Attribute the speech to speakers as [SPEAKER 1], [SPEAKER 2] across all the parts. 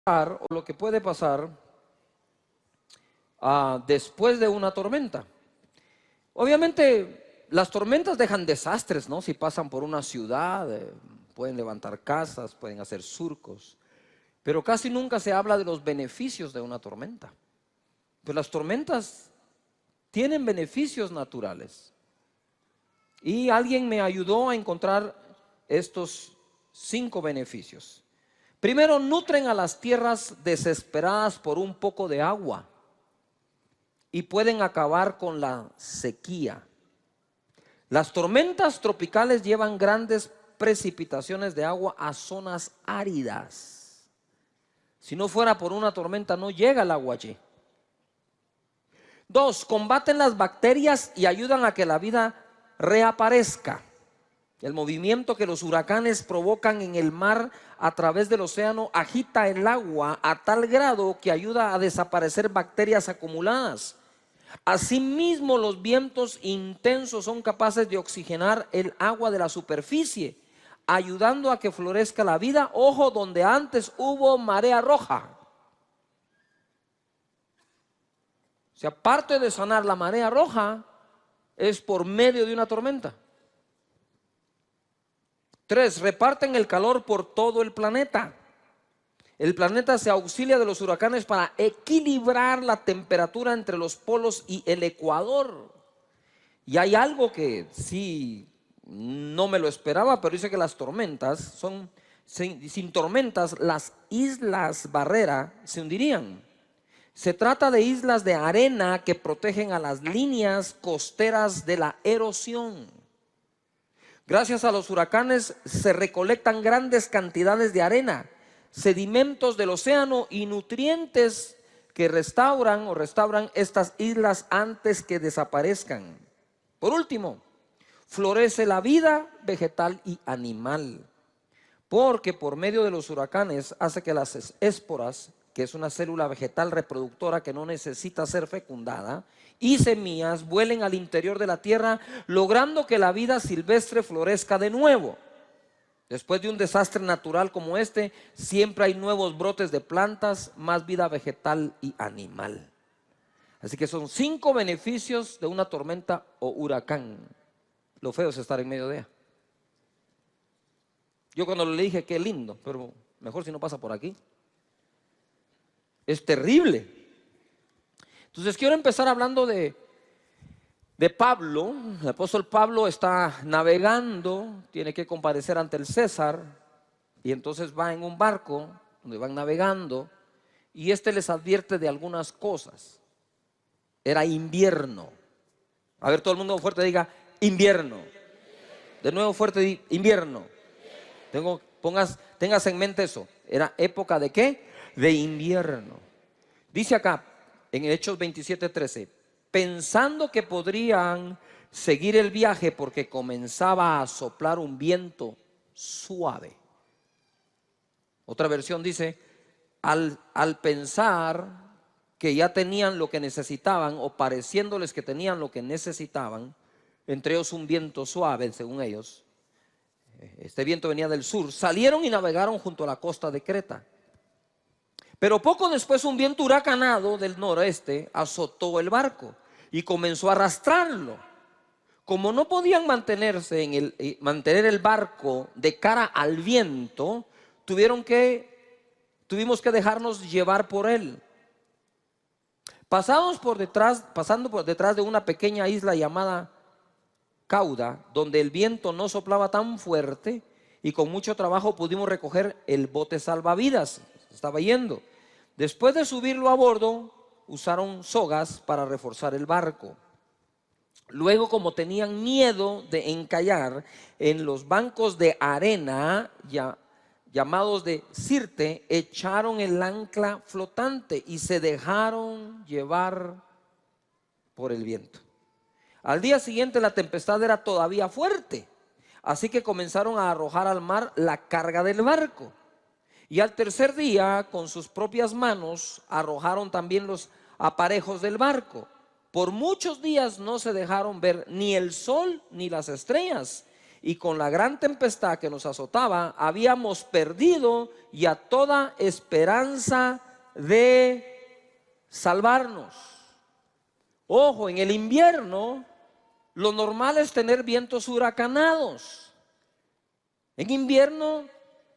[SPEAKER 1] o lo que puede pasar después de una tormenta. Obviamente las tormentas dejan desastres, ¿no? Si pasan por una ciudad, pueden levantar casas, pueden hacer surcos, pero casi nunca se habla de los beneficios de una tormenta. Pues las tormentas tienen beneficios naturales. Y alguien me ayudó a encontrar estos 5 beneficios. Primero, nutren a las tierras desesperadas por un poco de agua y pueden acabar con la sequía. Las tormentas tropicales llevan grandes precipitaciones de agua a zonas áridas. Si no fuera por una tormenta, no llega el agua allí. 2, combaten las bacterias y ayudan a que la vida reaparezca. El movimiento que los huracanes provocan en el mar a través del océano agita el agua a tal grado que ayuda a desaparecer bacterias acumuladas. Asimismo, los vientos intensos son capaces de oxigenar el agua de la superficie, ayudando a que florezca la vida. Ojo, donde antes hubo marea roja. O sea, aparte de sanar la marea roja, es por medio de una tormenta. 3, reparten el calor por todo el planeta. El planeta se auxilia de los huracanes para equilibrar la temperatura entre los polos y el ecuador. Y hay algo que sí, no me lo esperaba, pero dice que las tormentas son, sin tormentas, las islas barrera se hundirían. Se trata de islas de arena que protegen a las líneas costeras de la erosión. Gracias a los huracanes se recolectan grandes cantidades de arena, sedimentos del océano y nutrientes que restauran estas islas antes que desaparezcan. Por último, florece la vida vegetal y animal, porque por medio de los huracanes hace que las esporas, que es una célula vegetal reproductora que no necesita ser fecundada, y semillas vuelen al interior de la tierra, logrando que la vida silvestre florezca de nuevo. Después de un desastre natural como este, siempre hay nuevos brotes de plantas, más vida vegetal y animal. Así que son 5 beneficios de una tormenta o huracán. Lo feo es estar en medio de ella. Yo cuando le dije, qué lindo, pero mejor si no pasa por aquí. Es terrible. Entonces quiero empezar hablando de Pablo. El apóstol Pablo está navegando, tiene que comparecer ante el César, y entonces va en un barco donde van navegando, y les advierte de algunas cosas. Era invierno. A ver, todo el mundo fuerte diga invierno. De nuevo fuerte, invierno. Tengas en mente eso. Era época de ¿qué? De invierno. Dice acá en Hechos 27:13, pensando que podrían seguir el viaje porque comenzaba a soplar un viento suave. Otra versión dice, al pensar que ya tenían lo que necesitaban, o pareciéndoles que tenían lo que necesitaban, entre ellos un viento suave, según ellos, este viento venía del sur, salieron y navegaron junto a la costa de Creta. Pero poco después un viento huracanado del noroeste azotó el barco y comenzó a arrastrarlo. Como no podían mantener el barco de cara al viento, tuvimos que dejarnos llevar por él. Pasando por detrás de una pequeña isla llamada Cauda, donde el viento no soplaba tan fuerte, y con mucho trabajo pudimos recoger el bote salvavidas. Estaba yendo. Después de subirlo a bordo, usaron sogas para reforzar el barco. Luego, como tenían miedo de encallar en los bancos de arena llamados de Sirte, echaron el ancla flotante y se dejaron llevar por el viento. Al día siguiente la tempestad era todavía fuerte, así que comenzaron a arrojar al mar la carga del barco. Y al tercer día, con sus propias manos, arrojaron también los aparejos del barco. Por muchos días no se dejaron ver ni el sol ni las estrellas, y con la gran tempestad que nos azotaba, habíamos perdido ya toda esperanza de salvarnos. Ojo, en el invierno lo normal es tener vientos huracanados. En invierno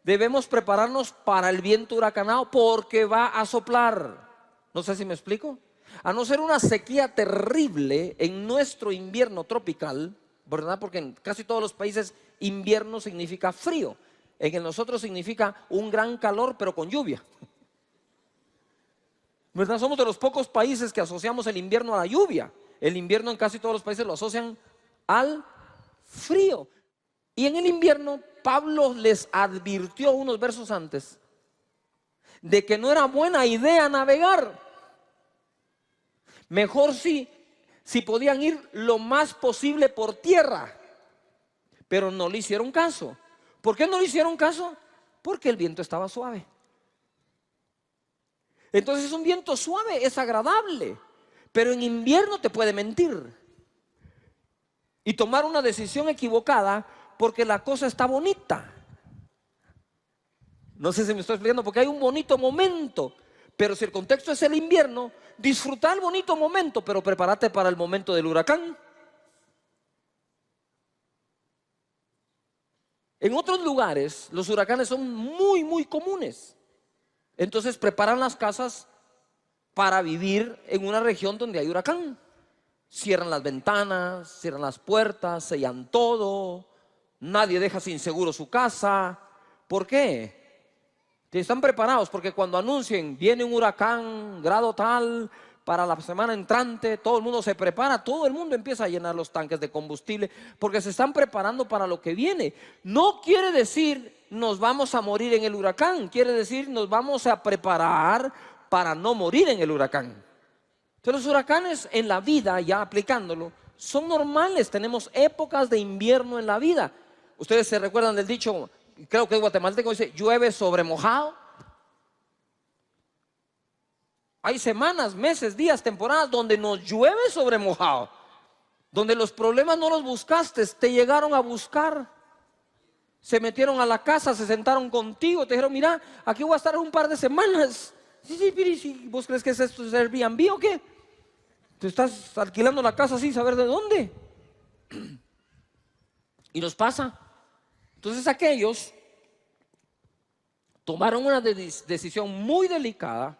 [SPEAKER 1] debemos prepararnos para el viento huracanado porque va a soplar. No sé si me explico. A no ser una sequía terrible en nuestro invierno tropical, ¿verdad? Porque en casi todos los países invierno significa frío. En el nosotros significa un gran calor pero con lluvia, ¿verdad? Somos de los pocos países que asociamos el invierno a la lluvia. El invierno en casi todos los países lo asocian al frío. Y en el invierno Pablo les advirtió unos versos antes de que no era buena idea navegar. Mejor si podían ir lo más posible por tierra. Pero no le hicieron caso. ¿Por qué no le hicieron caso? Porque el viento estaba suave. Entonces un viento suave es agradable, pero en invierno te puede mentir y tomar una decisión equivocada porque la cosa está bonita. No sé si me estoy explicando, porque hay un bonito momento, pero si el contexto es el invierno, disfruta el bonito momento, pero prepárate para el momento del huracán. En otros lugares los huracanes son muy comunes. Entonces preparan las casas para vivir en una región donde hay huracán. Cierran las ventanas, cierran las puertas, sellan todo. Nadie deja sin seguro su casa. ¿Por qué? Están preparados porque cuando anuncien viene un huracán grado tal para la semana entrante, todo el mundo se prepara, todo el mundo empieza a llenar los tanques de combustible porque se están preparando para lo que viene. No quiere decir nos vamos a morir en el huracán, quiere decir nos vamos a preparar para no morir en el huracán. Entonces los huracanes en la vida, ya aplicándolo, son normales. Tenemos épocas de invierno en la vida. Ustedes se recuerdan del dicho, creo que es guatemalteco, dice llueve sobre mojado. Hay semanas, meses, días, temporadas donde nos llueve sobre mojado, donde los problemas no los buscaste, te llegaron a buscar. Se metieron a la casa, se sentaron contigo, te dijeron, mira, aquí voy a estar un par de semanas. Sí, pero ¿vos crees que es esto, es Airbnb o qué? Te estás alquilando la casa sin saber de dónde. Y nos pasa. Entonces aquellos tomaron una decisión muy delicada,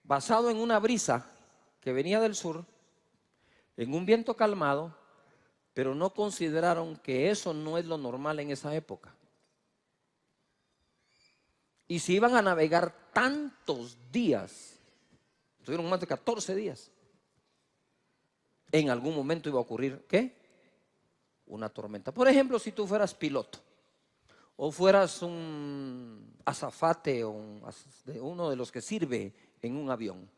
[SPEAKER 1] basado en una brisa que venía del sur, en un viento calmado, pero no consideraron que eso no es lo normal en esa época. Y si iban a navegar tantos días, tuvieron más de 14 días, en algún momento iba a ocurrir, ¿qué? Una tormenta. Por ejemplo, si tú fueras piloto o fueras un azafate o uno de los que sirve en un avión,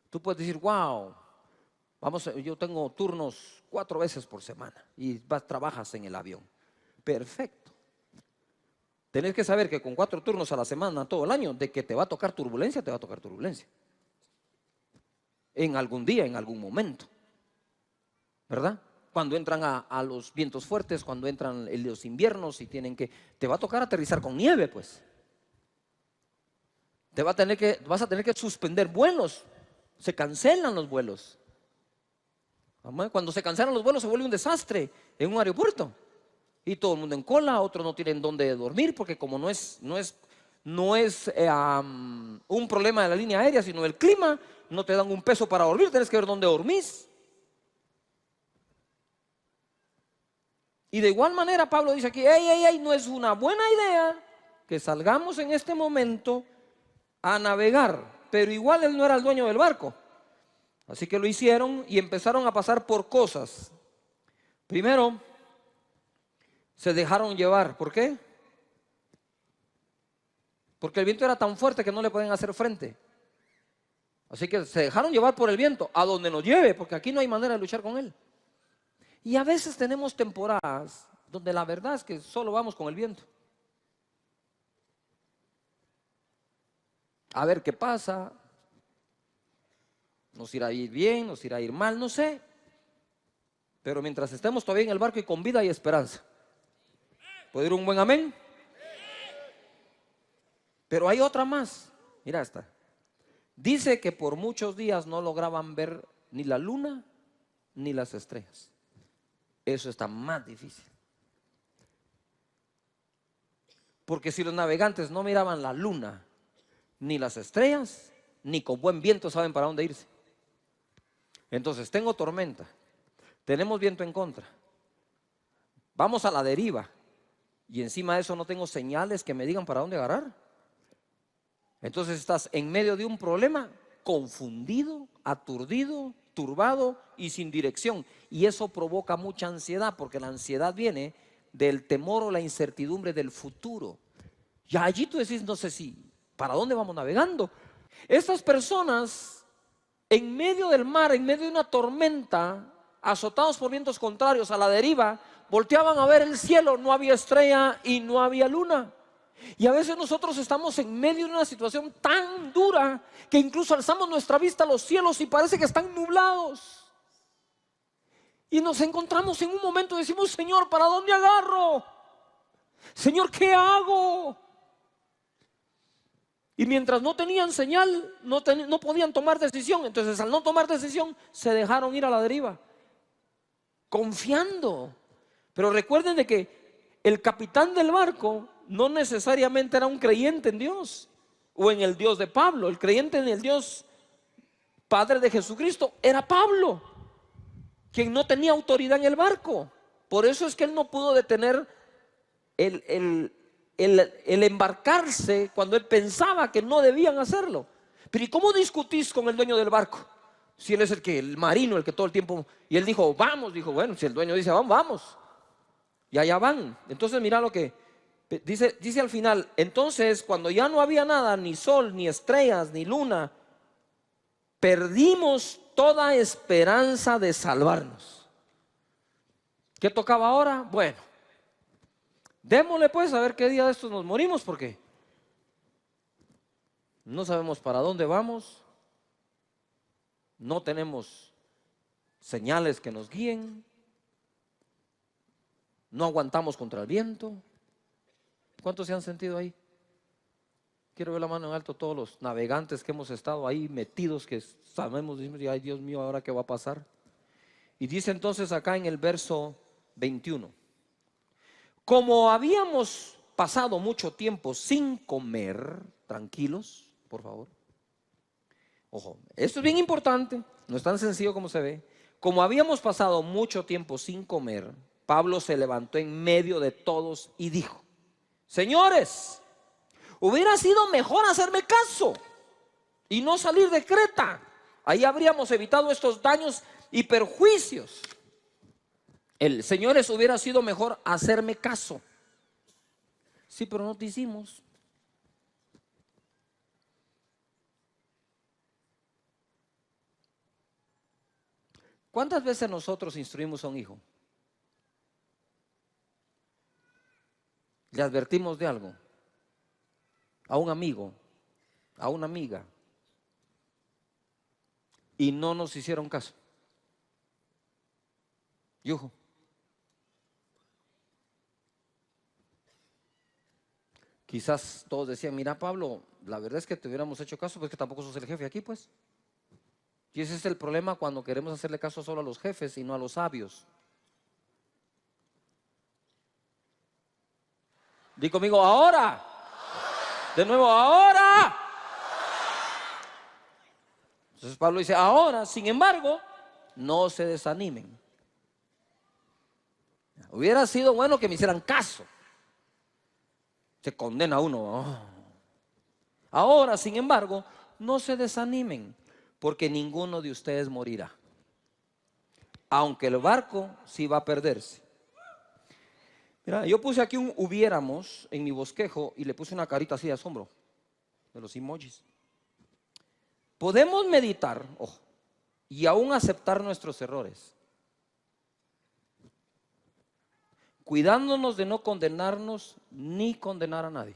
[SPEAKER 1] tú puedes decir, wow, yo tengo turnos 4 veces por semana y trabajas en el avión. Perfecto. Tenés que saber que con 4 turnos a la semana, todo el año, de que te va a tocar turbulencia, te va a tocar turbulencia. En algún día, en algún momento. ¿Verdad? Cuando entran a los vientos fuertes, cuando entran en los inviernos y te va a tocar aterrizar con nieve, pues. Vas a tener que suspender vuelos. Se cancelan los vuelos. Cuando se cancelan los vuelos se vuelve un desastre en un aeropuerto. Y todo el mundo en cola, otros no tienen dónde dormir porque como no es un problema de la línea aérea, sino el clima, no te dan un peso para dormir, tienes que ver dónde dormís. Y de igual manera Pablo dice aquí, no es una buena idea que salgamos en este momento a navegar, pero igual él no era el dueño del barco. Así que lo hicieron y empezaron a pasar por cosas. Primero, se dejaron llevar. ¿Por qué? Porque el viento era tan fuerte que no le pueden hacer frente. Así que se dejaron llevar por el viento, a donde nos lleve, porque aquí no hay manera de luchar con él. Y a veces tenemos temporadas donde la verdad es que solo vamos con el viento. A ver qué pasa. Nos irá a ir bien, nos irá a ir mal, no sé. Pero mientras estemos todavía en el barco y con vida y esperanza. ¿Puede ir un buen amén? Pero hay otra más. Mira esta. Dice que por muchos días no lograban ver ni la luna ni las estrellas. Eso está más difícil. Porque si los navegantes no miraban la luna ni las estrellas, ni con buen viento saben para dónde irse. Entonces tengo tormenta, tenemos viento en contra, vamos a la deriva y encima de eso no tengo señales que me digan para dónde agarrar. Entonces estás en medio de un problema, confundido, aturdido, turbado y sin dirección. Y eso provoca mucha ansiedad, porque la ansiedad viene del temor o la incertidumbre del futuro. Y allí tú decís, no sé si, ¿para dónde vamos navegando? Estas personas, en medio del mar, en medio de una tormenta, azotados por vientos contrarios, a la deriva, volteaban a ver el cielo, no había estrella y no había luna. Y a veces nosotros estamos en medio de una situación tan dura que incluso alzamos nuestra vista a los cielos y parece que están nublados. Y nos encontramos en un momento y decimos, Señor, ¿para dónde agarro? Señor, ¿qué hago? Y mientras no tenían señal, no podían tomar decisión. Entonces, al no tomar decisión, se dejaron ir a la deriva, confiando. Pero recuerden de que el capitán del barco no necesariamente era un creyente en Dios o en el Dios de Pablo. El creyente en el Dios Padre de Jesucristo era Pablo, quien no tenía autoridad en el barco. Por eso es que él no pudo detener el embarcarse cuando él pensaba que no debían hacerlo. Pero ¿y cómo discutís con el dueño del barco? Si él es el marino, el que todo el tiempo... Y él dijo, vamos. Dijo, bueno, si el dueño dice, vamos, vamos. Y allá van. Entonces mira lo que dice al final. Entonces, cuando ya no había nada, ni sol, ni estrellas, ni luna, perdimos toda esperanza de salvarnos. ¿Qué tocaba ahora? Bueno, démosle pues a ver qué día de estos nos morimos, porque no sabemos para dónde vamos, no tenemos señales que nos guíen, no aguantamos contra el viento. ¿Cuántos se han sentido ahí? Quiero ver la mano en alto todos los navegantes que hemos estado ahí metidos, que sabemos, ay Dios mío, ¿ahora qué va a pasar? Y dice entonces acá en el verso 21, como habíamos pasado mucho tiempo sin comer, tranquilos, por favor. Ojo, esto es bien importante, no es tan sencillo como se ve. Como habíamos pasado mucho tiempo sin comer, Pablo se levantó en medio de todos y dijo, señores, hubiera sido mejor hacerme caso y no salir de Creta. Ahí habríamos evitado estos daños y perjuicios. Señores, hubiera sido mejor hacerme caso. Sí, pero no te hicimos. ¿Cuántas veces nosotros instruimos a un hijo? Le advertimos de algo, a un amigo, a una amiga, y no nos hicieron caso. Yujo. Quizás todos decían, mira Pablo, la verdad es que te hubiéramos hecho caso, pues que tampoco sos el jefe aquí, pues. Y ese es el problema cuando queremos hacerle caso solo a los jefes y no a los sabios. Di conmigo, ahora. De nuevo, ahora. Entonces Pablo dice, ahora, sin embargo, no se desanimen. Hubiera sido bueno que me hicieran caso. Se condena a uno. Oh. Ahora, sin embargo, no se desanimen, porque ninguno de ustedes morirá. Aunque el barco sí va a perderse. Mira, yo puse aquí un hubiéramos en mi bosquejo y le puse una carita así de asombro, de los emojis. Podemos meditar, ojo, y aún aceptar nuestros errores, cuidándonos de no condenarnos ni condenar a nadie.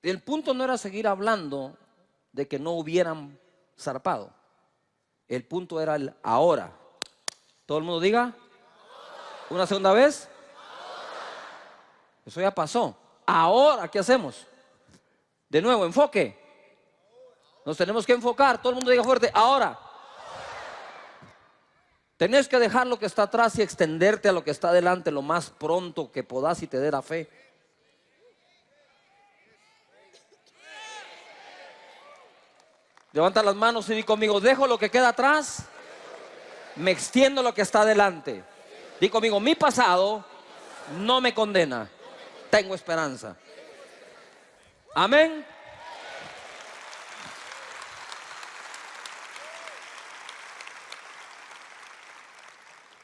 [SPEAKER 1] El punto no era seguir hablando de que no hubieran zarpado. El punto era el ahora. Todo el mundo diga. Una segunda vez. Eso ya pasó. Ahora, ¿qué hacemos? De nuevo, enfoque. Nos tenemos que enfocar. Todo el mundo diga fuerte. Ahora. Tenés que dejar lo que está atrás y extenderte a lo que está adelante lo más pronto que podás y te dé la fe. Levanta las manos y di conmigo, dejo lo que queda atrás, me extiendo lo que está adelante. Di conmigo, mi pasado no me condena, tengo esperanza. Amén.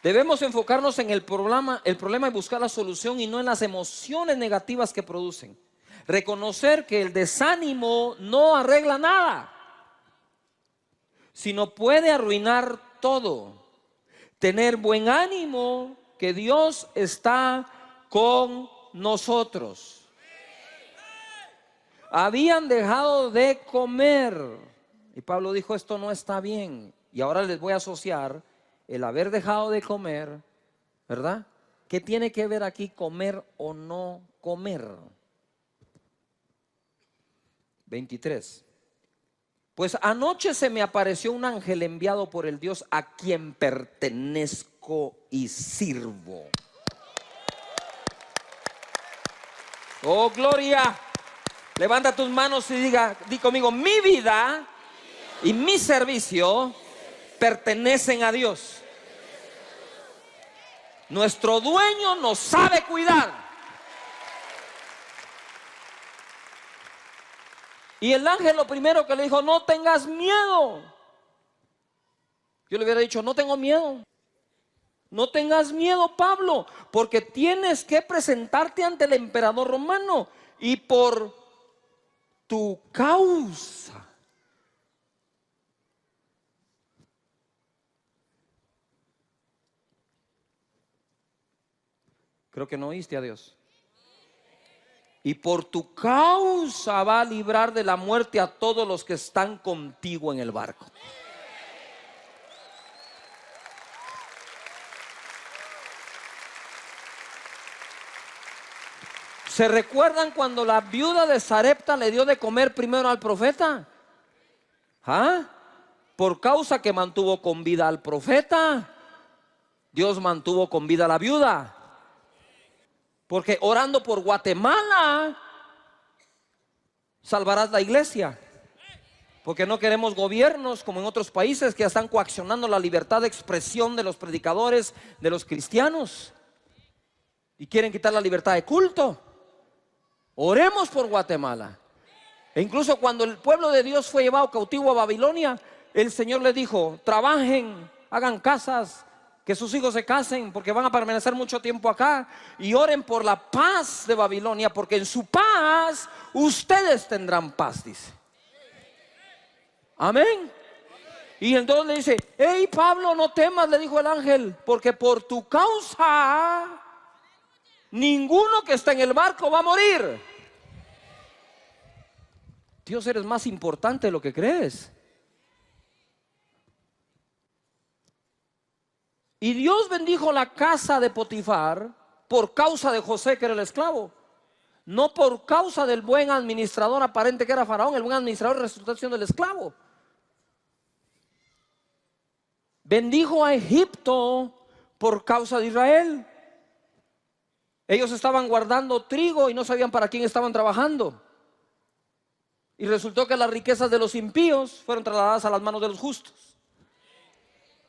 [SPEAKER 1] Debemos enfocarnos en el problema y buscar la solución y no en las emociones negativas que producen. Reconocer que el desánimo no arregla nada, sino puede arruinar todo. Tener buen ánimo, que Dios está con nosotros. Habían dejado de comer y Pablo dijo, esto no está bien. Y ahora les voy a asociar el haber dejado de comer, ¿verdad? ¿Qué tiene que ver aquí comer o no comer? 23. Pues anoche se me apareció un ángel enviado por el Dios a quien pertenezco y sirvo. Oh, gloria. Levanta tus manos y di conmigo, mi vida y mi servicio pertenecen a Dios. Nuestro dueño nos sabe cuidar. Y el ángel lo primero que le dijo, no tengas miedo. Yo le hubiera dicho, no tengo miedo. No tengas miedo, Pablo, porque tienes que presentarte ante el emperador romano y por tu causa. Creo que no oíste a Dios. Y por tu causa va a librar de la muerte a todos los que están contigo en el barco. ¿Se recuerdan cuando la viuda de Sarepta le dio de comer primero al profeta? ¿Ah? Por causa que mantuvo con vida al profeta, Dios mantuvo con vida a la viuda. Porque orando por Guatemala salvarás la iglesia. Porque no queremos gobiernos como en otros países que ya están coaccionando la libertad de expresión de los predicadores, de los cristianos, y quieren quitar la libertad de culto. Oremos por Guatemala. E incluso cuando el pueblo de Dios fue llevado cautivo a Babilonia, el Señor les dijo, trabajen, hagan casas, que sus hijos se casen, porque van a permanecer mucho tiempo acá, y oren por la paz de Babilonia, porque en su paz ustedes tendrán paz, dice. Amén. Y entonces le dice, hey Pablo, no temas, le dijo el ángel, porque por tu causa ninguno que está en el barco va a morir. Dios, eres más importante de lo que crees. Y Dios bendijo la casa de Potifar por causa de José, que era el esclavo, no por causa del buen administrador aparente que era Faraón. El buen administrador resultó siendo el esclavo. Bendijo a Egipto por causa de Israel. Ellos estaban guardando trigo y no sabían para quién estaban trabajando. Y resultó que las riquezas de los impíos fueron trasladadas a las manos de los justos.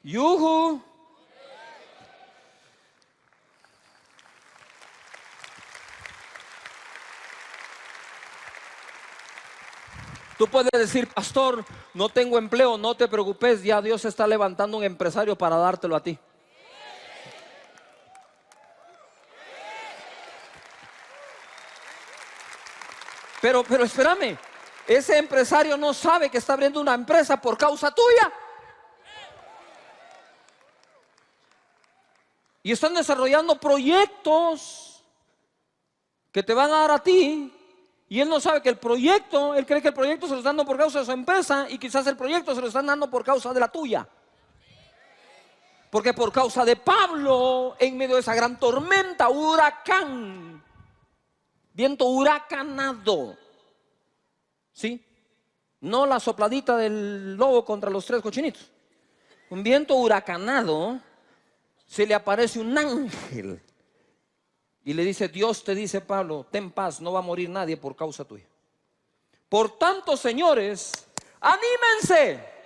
[SPEAKER 1] ¡Yujú! Tú puedes decir, pastor, no tengo empleo, no te preocupes, ya Dios está levantando un empresario para dártelo a ti. Pero espérame, ese empresario no sabe que está abriendo una empresa por causa tuya. Y están desarrollando proyectos que te van a dar a ti. Y él no sabe que el proyecto, él cree que el proyecto se lo están dando por causa de su empresa, y quizás el proyecto se lo están dando por causa de la tuya. Porque por causa de Pablo, en medio de esa gran tormenta, huracán, viento huracanado, ¿sí? No la sopladita del lobo contra los 3 cochinitos. Un viento huracanado, se le aparece un ángel y le dice: Dios te dice, Pablo, ten paz, no va a morir nadie por causa tuya. Por tanto, señores, anímense.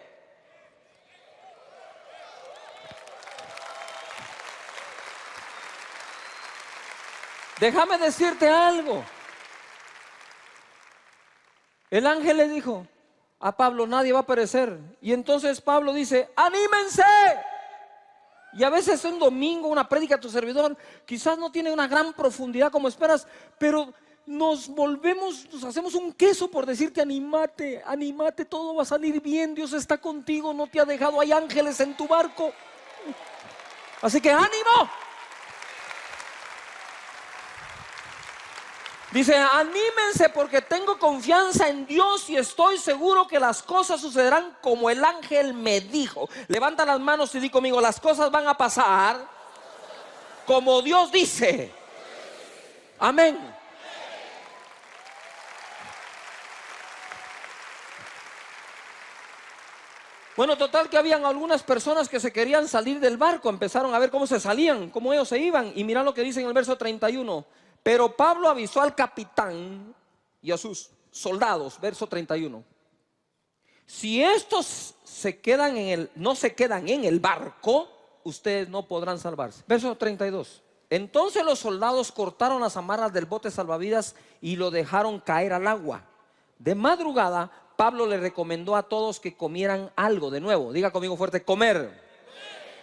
[SPEAKER 1] Déjame decirte algo. El ángel le dijo a Pablo: nadie va a perecer. Y entonces Pablo dice: anímense. Y a veces un domingo, una prédica a tu servidor, quizás no tiene una gran profundidad como esperas, pero nos hacemos un queso por decirte: anímate, anímate, todo va a salir bien, Dios está contigo, no te ha dejado, hay ángeles en tu barco. Así que ánimo. Dice: anímense porque tengo confianza en Dios y estoy seguro que las cosas sucederán como el ángel me dijo. Levanta las manos y di conmigo: las cosas van a pasar como Dios dice. Amén. Bueno, total que habían algunas personas que se querían salir del barco. Empezaron a ver cómo se salían, cómo ellos se iban. Y mira lo que dice en el verso 31. Pero Pablo avisó al capitán y a sus soldados, verso 31. Si estos no se quedan en el barco, ustedes no podrán salvarse. Verso 32. Entonces los soldados cortaron las amarras del bote salvavidas y lo dejaron caer al agua. De madrugada, Pablo le recomendó a todos que comieran algo. De nuevo, diga conmigo fuerte: comer.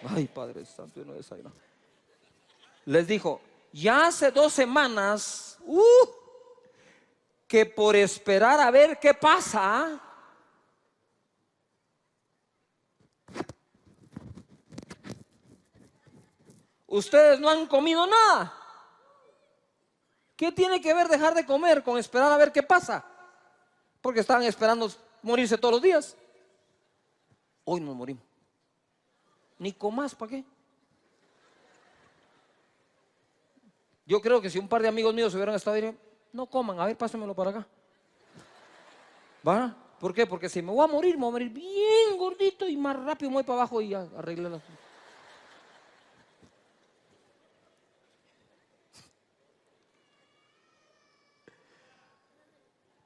[SPEAKER 1] Ay, Padre Santo, no desayuno. Les dijo: ya hace 2 semanas que por esperar a ver qué pasa, ustedes no han comido nada. ¿Qué tiene que ver dejar de comer con esperar a ver qué pasa? Porque estaban esperando morirse todos los días. Hoy nos morimos. Ni comas, ¿para qué? Yo creo que si un par de amigos míos hubieran estado ahí, no coman, a ver, pásenmelo para acá. ¿Va? ¿Por qué? Porque si me voy a morir bien gordito y más rápido me voy para abajo y ya arreglé las...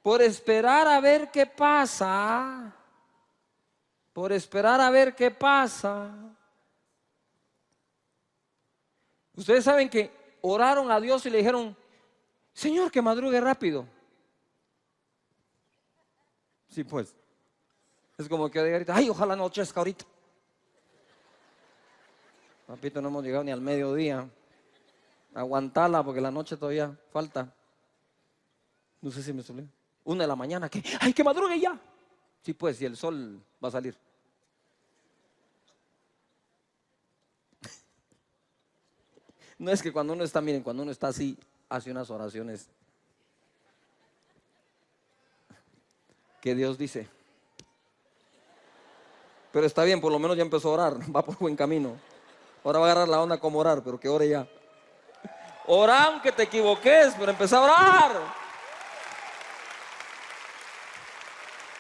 [SPEAKER 1] Por esperar a ver qué pasa, por esperar a ver qué pasa. Ustedes saben que oraron a Dios y le dijeron: Señor, que madrugue rápido. Sí, pues. Es como que ahorita: ay, ojalá no anochezca ahorita. Papito, no hemos llegado ni al mediodía. Aguantala porque la noche todavía falta. No sé si me suele. 1 de la mañana, que ay, que madrugue ya. Sí, pues, y el sol va a salir. No es que cuando uno está, miren, cuando uno está así, hace unas oraciones que Dios dice. Pero está bien, por lo menos ya empezó a orar, va por buen camino. Ahora va a agarrar la onda como orar, pero que ore ya. Ora aunque te equivoques, pero empezá a orar.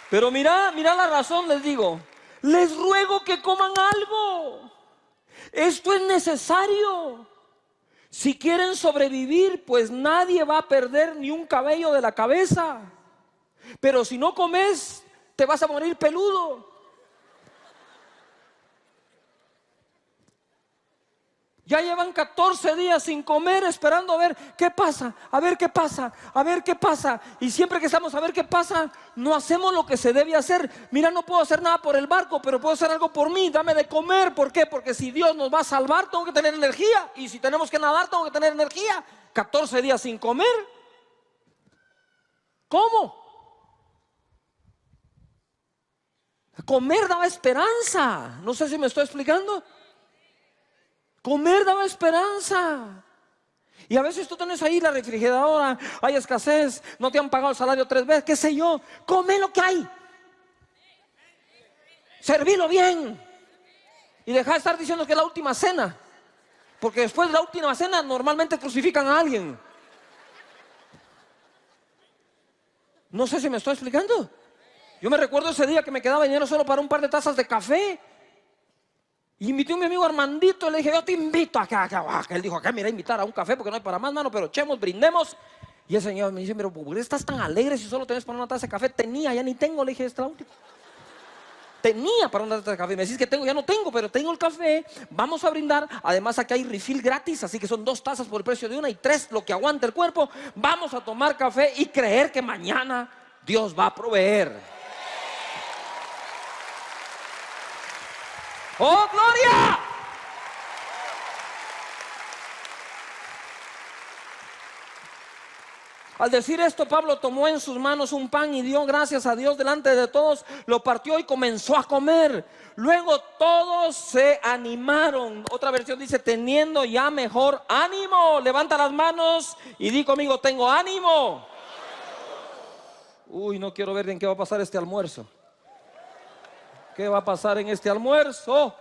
[SPEAKER 1] Pero mira la razón, les digo. Les ruego que coman algo. Esto es necesario. Si quieren sobrevivir, pues nadie va a perder ni un cabello de la cabeza. Pero si no comes, te vas a morir peludo. Ya llevan 14 días sin comer, esperando a ver qué pasa, a ver qué pasa, a ver qué pasa. Y siempre que estamos a ver qué pasa, no hacemos lo que se debe hacer. Mira, no puedo hacer nada por el barco, pero puedo hacer algo por mí, dame de comer. ¿Por qué? Porque si Dios nos va a salvar, tengo que tener energía. Y si tenemos que nadar, tengo que tener energía. 14 días sin comer. ¿Cómo? Comer daba esperanza. No sé si me estoy explicando. Comer daba esperanza. Y a veces tú tienes ahí la refrigeradora, hay escasez, no te han pagado el salario 3 veces, qué sé yo. Come lo que hay. Servilo bien. Y deja de estar diciendo que es la última cena, porque después de la última cena normalmente crucifican a alguien. No sé si me estoy explicando. Yo me recuerdo ese día que me quedaba dinero solo para un par de tazas de café. Y invité a mi amigo Armandito, le dije, yo te invito acá. Él dijo, acá me iré a invitar a un café porque no hay para más, mano, pero echemos, brindemos. Y el señor me dice, pero ¿por qué estás tan alegre si solo tenés para una taza de café? Tenía, ya ni tengo, le dije, esta es la última. Tenía para una taza de café. Me decís que tengo, ya no tengo, pero tengo el café. Vamos a brindar. Además aquí hay refill gratis, así que son 2 tazas por el precio de una y 3 lo que aguanta el cuerpo. Vamos a tomar café y creer que mañana Dios va a proveer. ¡Oh, gloria! Al decir esto, Pablo tomó en sus manos un pan y dio gracias a Dios delante de todos, lo partió y comenzó a comer. Luego todos se animaron. Otra versión dice, teniendo ya mejor ánimo. Levanta las manos y di conmigo, tengo ánimo. Uy, no quiero ver en qué va a pasar este almuerzo. ¿Qué va a pasar en este almuerzo?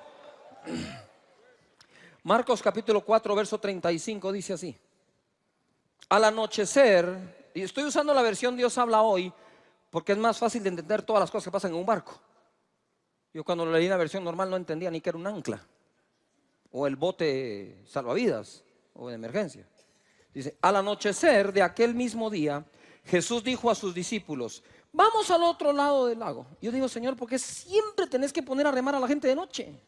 [SPEAKER 1] Marcos capítulo 4, verso 35 dice así. Al anochecer, y estoy usando la versión Dios habla hoy porque es más fácil de entender todas las cosas que pasan en un barco. Yo cuando leí la versión normal no entendía ni que era un ancla o el bote salvavidas o de emergencia. Dice, al anochecer de aquel mismo día, Jesús dijo a sus discípulos, vamos al otro lado del lago. Yo digo, Señor, ¿por qué siempre tenés que poner a remar a la gente de noche?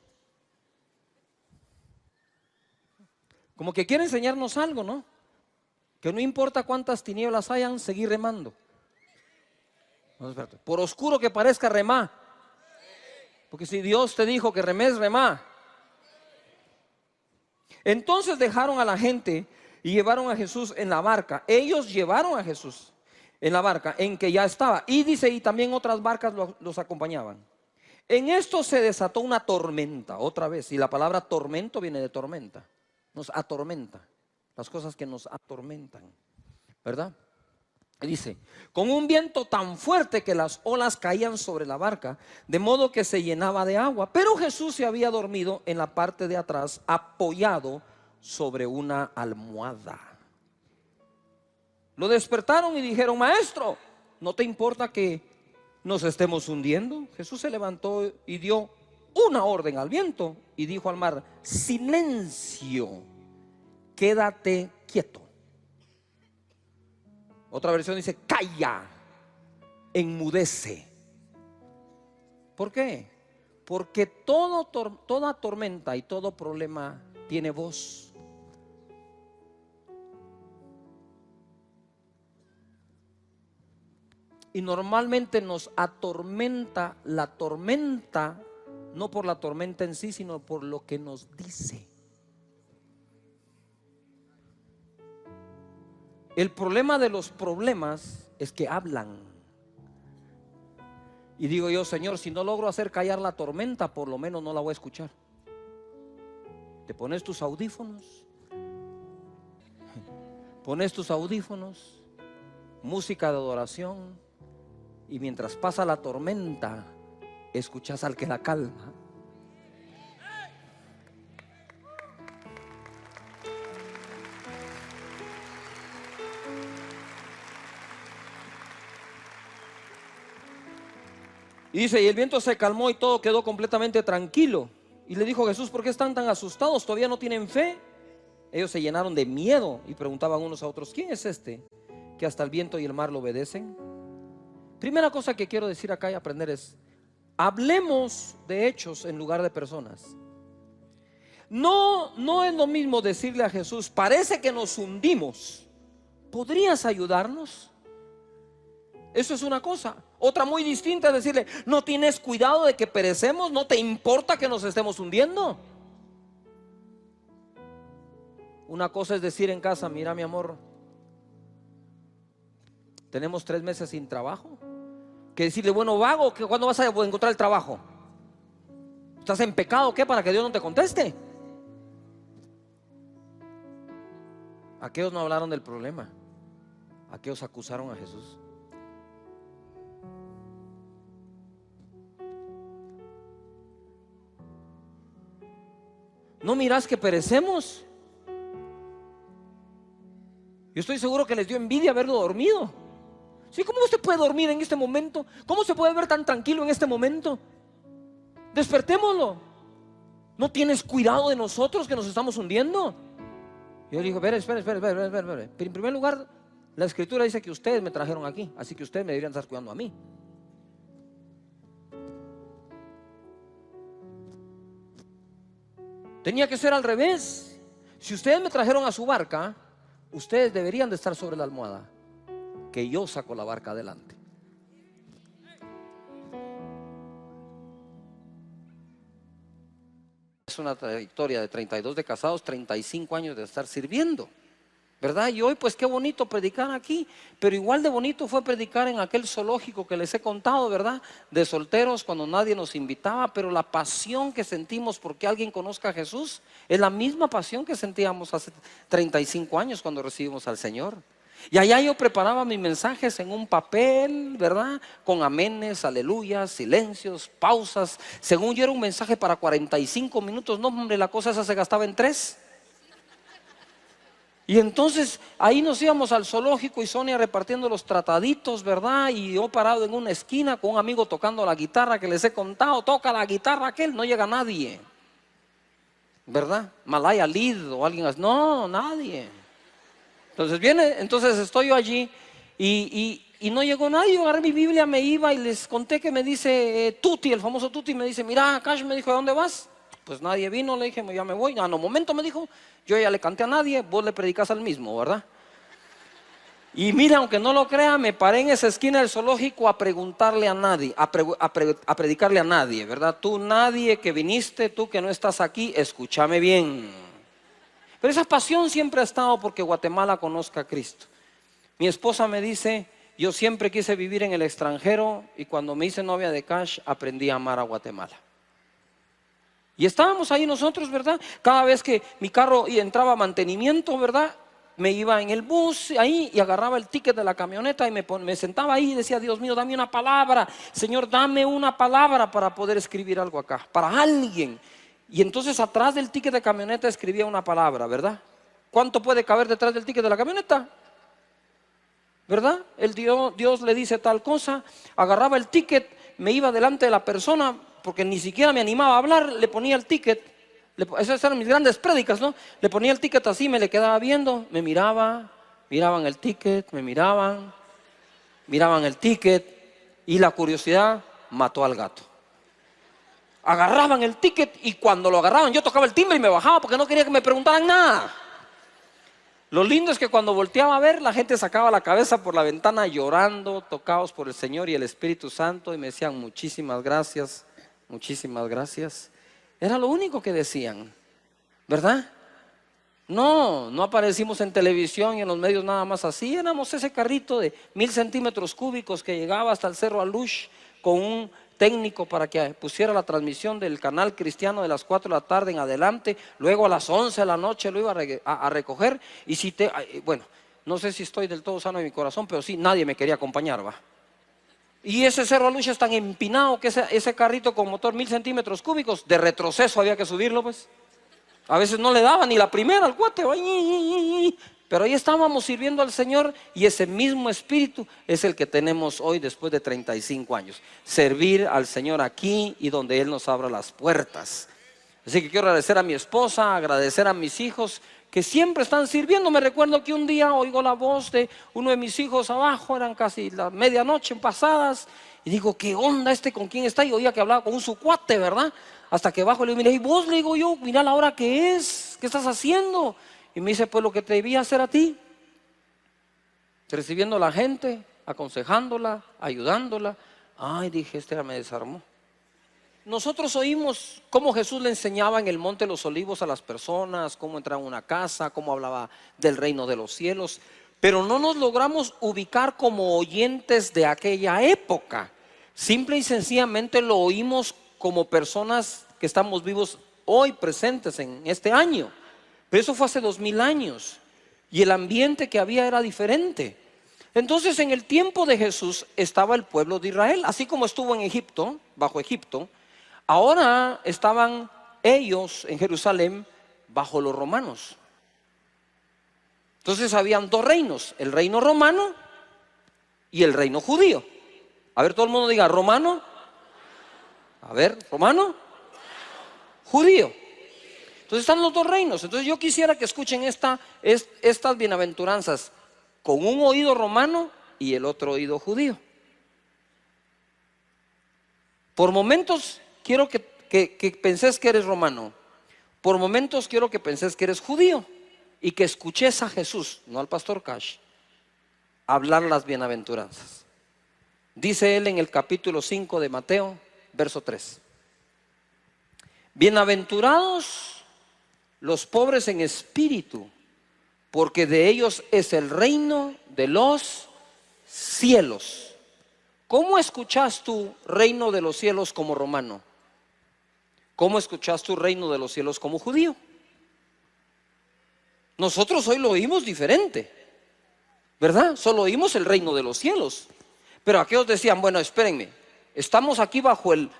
[SPEAKER 1] Como que quiere enseñarnos algo, ¿no? Que no importa cuántas tinieblas hayan, seguir remando. No, espérate. Por oscuro que parezca, remá. Porque si Dios te dijo que remes, remá. Entonces dejaron a la gente y llevaron a Jesús en la barca. Ellos llevaron a Jesús en la barca en que ya estaba. Y dice, y también otras barcas los acompañaban. En esto se desató una tormenta, otra vez. Y la palabra tormento viene de tormenta. Nos atormenta. Las cosas que nos atormentan, ¿verdad? Dice, con un viento tan fuerte que las olas caían sobre la barca, de modo que se llenaba de agua. Pero Jesús se había dormido en la parte de atrás, apoyado sobre una almohada. Lo despertaron y dijeron, maestro, ¿no te importa que nos estemos hundiendo? Jesús se levantó y dio una orden al viento y dijo al mar, silencio, quédate quieto. Otra versión dice, calla, enmudece. ¿Por qué? Porque toda tormenta y todo problema tiene voz. Y normalmente nos atormenta la tormenta, no por la tormenta en sí, sino por lo que nos dice. El problema de los problemas es que hablan. Y digo yo, Señor, si no logro hacer callar la tormenta, por lo menos no la voy a escuchar. Te pones tus audífonos, música de adoración, y mientras pasa la tormenta, escuchas al que la calma. Y dice, y el viento se calmó y todo quedó completamente tranquilo. Y le dijo Jesús, ¿por qué están tan asustados? ¿Todavía no tienen fe? Ellos se llenaron de miedo y preguntaban unos a otros, ¿quién es este que hasta el viento y el mar lo obedecen? Primera cosa que quiero decir acá y aprender es, hablemos de hechos en lugar de personas. No es lo mismo decirle a Jesús, parece que nos hundimos, ¿podrías ayudarnos? Eso es una cosa. Otra muy distinta es decirle, ¿no tienes cuidado de que perecemos? ¿No te importa que nos estemos hundiendo? Una cosa es decir en casa, mira mi amor, tenemos 3 meses sin trabajo. Que decirle, bueno, vago, ¿cuándo vas a encontrar el trabajo? ¿Estás en pecado o qué para que Dios no te conteste? Aquellos no hablaron del problema, aquellos acusaron a Jesús. ¿No mirás que perecemos? Yo estoy seguro que les dio envidia haberlo dormido. ¿Sí? ¿Cómo usted puede dormir en este momento? ¿Cómo se puede ver tan tranquilo en este momento? Despertémoslo. ¿No tienes cuidado de nosotros que nos estamos hundiendo? Yo le digo, espera. En primer lugar, la escritura dice que ustedes me trajeron aquí, así que ustedes me deberían estar cuidando a mí. Tenía que ser al revés. Si ustedes me trajeron a su barca, ustedes deberían de estar sobre la almohada, que yo saco la barca adelante. Es una trayectoria de 32 de casados, 35 años de estar sirviendo, ¿verdad? Y hoy pues qué bonito predicar aquí, pero igual de bonito fue predicar en aquel zoológico que les he contado, ¿verdad? De solteros cuando nadie nos invitaba, pero la pasión que sentimos porque alguien conozca a Jesús es la misma pasión que sentíamos hace 35 años cuando recibimos al Señor. Y allá yo preparaba mis mensajes en un papel, ¿verdad? Con amenes, aleluyas, silencios, pausas. Según yo era un mensaje para 45 minutos. No, hombre, la cosa esa se gastaba en 3. Y entonces ahí nos íbamos al zoológico y Sonia repartiendo los trataditos, ¿verdad? Y yo parado en una esquina con un amigo tocando la guitarra que les he contado. Toca la guitarra aquel, no llega nadie, ¿verdad? Malaya Lid o alguien así. No, nadie. Entonces estoy yo allí y no llegó nadie. Yo agarré mi Biblia, me iba y les conté que me dice Tuti, el famoso Tuti, me dice, mira, Cash, me dijo, ¿a dónde vas? Pues nadie vino, le dije, ya me voy. No, momento, me dijo, yo ya le canté a nadie, vos le predicás al mismo, ¿verdad? Y mira, aunque no lo crea, me paré en esa esquina del zoológico a preguntarle a nadie, a predicarle a nadie, ¿verdad? Tú, nadie que viniste, tú que no estás aquí, escúchame bien. Pero esa pasión siempre ha estado porque Guatemala conozca a Cristo. Mi esposa me dice, yo siempre quise vivir en el extranjero y cuando me hice novia de Cash aprendí a amar a Guatemala. Y estábamos ahí nosotros, ¿verdad? Cada vez que mi carro entraba a mantenimiento, ¿verdad? Me iba en el bus ahí y agarraba el ticket de la camioneta y me sentaba ahí y decía, Dios mío, dame una palabra. Señor, dame una palabra para poder escribir algo acá, para alguien. Y entonces atrás del ticket de camioneta escribía una palabra, ¿verdad? ¿Cuánto puede caber detrás del ticket de la camioneta? ¿Verdad? Dios le dice tal cosa, agarraba el ticket, me iba delante de la persona, porque ni siquiera me animaba a hablar, le ponía el ticket, esas eran mis grandes prédicas, ¿no? Le ponía el ticket así, me le quedaba viendo, me miraban el ticket, miraban el ticket, y la curiosidad mató al gato. Agarraban el ticket y cuando lo agarraban yo tocaba el timbre y me bajaba porque no quería que me preguntaran nada. Lo lindo es que cuando volteaba a ver, la gente sacaba la cabeza por la ventana llorando, tocados por el Señor y el Espíritu Santo, y me decían muchísimas gracias, muchísimas gracias. Era lo único que decían, ¿verdad? No aparecimos en televisión y en los medios nada más así. Éramos ese carrito de 1000 centímetros cúbicos que llegaba hasta el Cerro Alush con un técnico para que pusiera la transmisión del canal cristiano de las 4 de la tarde en adelante. Luego a las 11 de la noche lo iba a recoger. Y bueno, no sé si estoy del todo sano de mi corazón, pero sí, nadie me quería acompañar, ¿va? Y ese Cerro Alush es tan empinado que ese carrito con motor 1000 centímetros cúbicos, de retroceso había que subirlo, pues. A veces no le daba ni la primera al cuate, pero ahí estábamos sirviendo al Señor y ese mismo espíritu es el que tenemos hoy después de 35 años. Servir al Señor aquí y donde Él nos abra las puertas. Así que quiero agradecer a mi esposa, agradecer a mis hijos que siempre están sirviendo. Me recuerdo que un día oigo la voz de uno de mis hijos abajo, eran casi la medianoche pasadas, y digo, ¿qué onda con quién está? Y oía que hablaba con un su cuate, ¿verdad? Hasta que bajo le digo, mira, y vos, le digo yo, mira la hora que es, ¿qué estás haciendo? Y me dice, pues lo que te debía hacer a ti, recibiendo a la gente, aconsejándola, ayudándola. Ay, dije, me desarmó. Nosotros oímos cómo Jesús le enseñaba en el Monte de los Olivos a las personas, cómo entraba a una casa, cómo hablaba del reino de los cielos, pero no nos logramos ubicar como oyentes de aquella época. Simple y sencillamente lo oímos como personas que estamos vivos hoy, presentes en este año. Pero eso fue hace 2000 años y el ambiente que había era diferente. Entonces en el tiempo de Jesús estaba el pueblo de Israel, así como estuvo en Egipto, bajo Egipto. Ahora estaban ellos en Jerusalén bajo los romanos. Entonces habían dos reinos, el reino romano y el reino judío. A ver, todo el mundo diga romano. A ver, romano, judío. Entonces están los dos reinos. Entonces yo quisiera que escuchen estas bienaventuranzas con un oído romano y el otro oído judío. Por momentos quiero que penses que eres romano. Por momentos quiero que penses que eres judío y que escuches a Jesús, no al pastor Cash, hablar las bienaventuranzas. Dice él en el capítulo 5 de Mateo, verso 3. Bienaventurados los pobres en espíritu, porque de ellos es el reino de los cielos. ¿Cómo escuchas tu reino de los cielos como romano? ¿Cómo escuchas tu reino de los cielos como judío? Nosotros hoy lo oímos diferente, ¿verdad? Solo oímos el reino de los cielos. Pero aquellos decían, bueno, espérenme, estamos aquí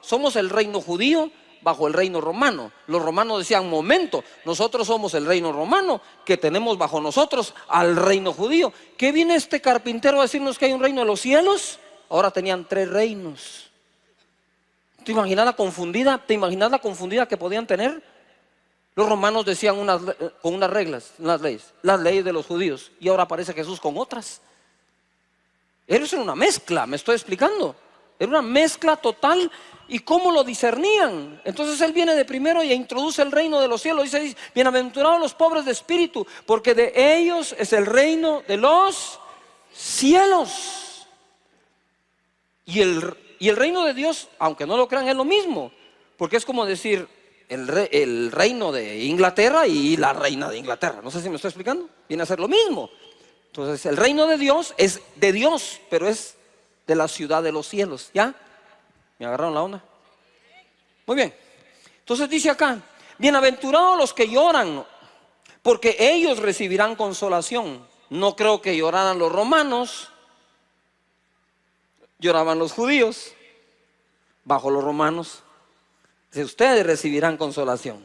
[SPEAKER 1] somos el reino judío bajo el reino romano. Los romanos decían, momento, nosotros somos el reino romano que tenemos bajo nosotros al reino judío. ¿Qué viene este carpintero a decirnos que hay un reino de los cielos? Ahora tenían tres reinos. ¿Te imaginas la confundida? ¿Te imaginas la confundida que podían tener? Los romanos decían con unas reglas, las leyes de los judíos, y ahora aparece Jesús con otras. Era una mezcla, me estoy explicando. Era una mezcla total. ¿Y cómo lo discernían? Entonces él viene de primero y introduce el reino de los cielos. Dice, bienaventurados los pobres de espíritu, porque de ellos es el reino de los cielos. Y el reino de Dios, aunque no lo crean, es lo mismo. Porque es como decir el reino de Inglaterra y la reina de Inglaterra. No sé si me estoy explicando. Viene a ser lo mismo. Entonces el reino de Dios es de Dios, pero es de la ciudad de los cielos. ¿Ya? ¿Me agarraron la onda? Muy bien. Entonces dice acá, bienaventurados los que lloran, porque ellos recibirán consolación. No creo que lloraran los romanos, lloraban los judíos bajo los romanos. Dice, ustedes recibirán consolación.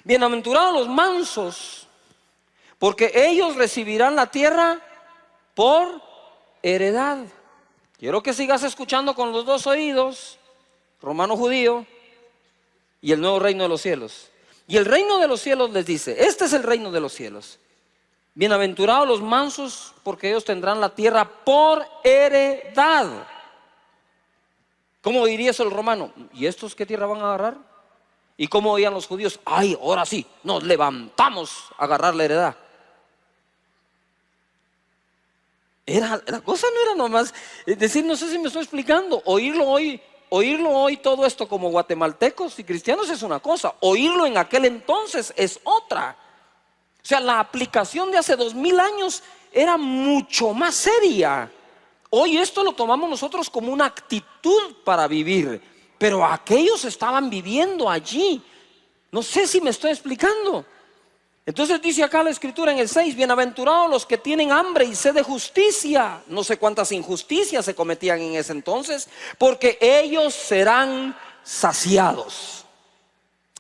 [SPEAKER 1] Bienaventurados los mansos, porque ellos recibirán la tierra por heredad. Quiero que sigas escuchando con los dos oídos, romano judío y el nuevo reino de los cielos. Y el reino de los cielos les dice, este es el reino de los cielos. Bienaventurados los mansos, porque ellos tendrán la tierra por heredad. ¿Cómo diría eso el romano? ¿Y estos qué tierra van a agarrar? ¿Y cómo oían los judíos? Ay, ahora sí, nos levantamos a agarrar la heredad. La cosa no era nomás, es decir, no sé si me estoy explicando. Oírlo hoy todo esto como guatemaltecos y cristianos es una cosa, oírlo en aquel entonces es otra. O sea, la aplicación de hace 2000 años era mucho más seria. Hoy esto lo tomamos nosotros como una actitud para vivir, pero aquellos estaban viviendo allí. No sé si me estoy explicando. Entonces dice acá la escritura en el 6, bienaventurados los que tienen hambre y sed de justicia. No sé cuántas injusticias se cometían en ese entonces, porque ellos serán saciados.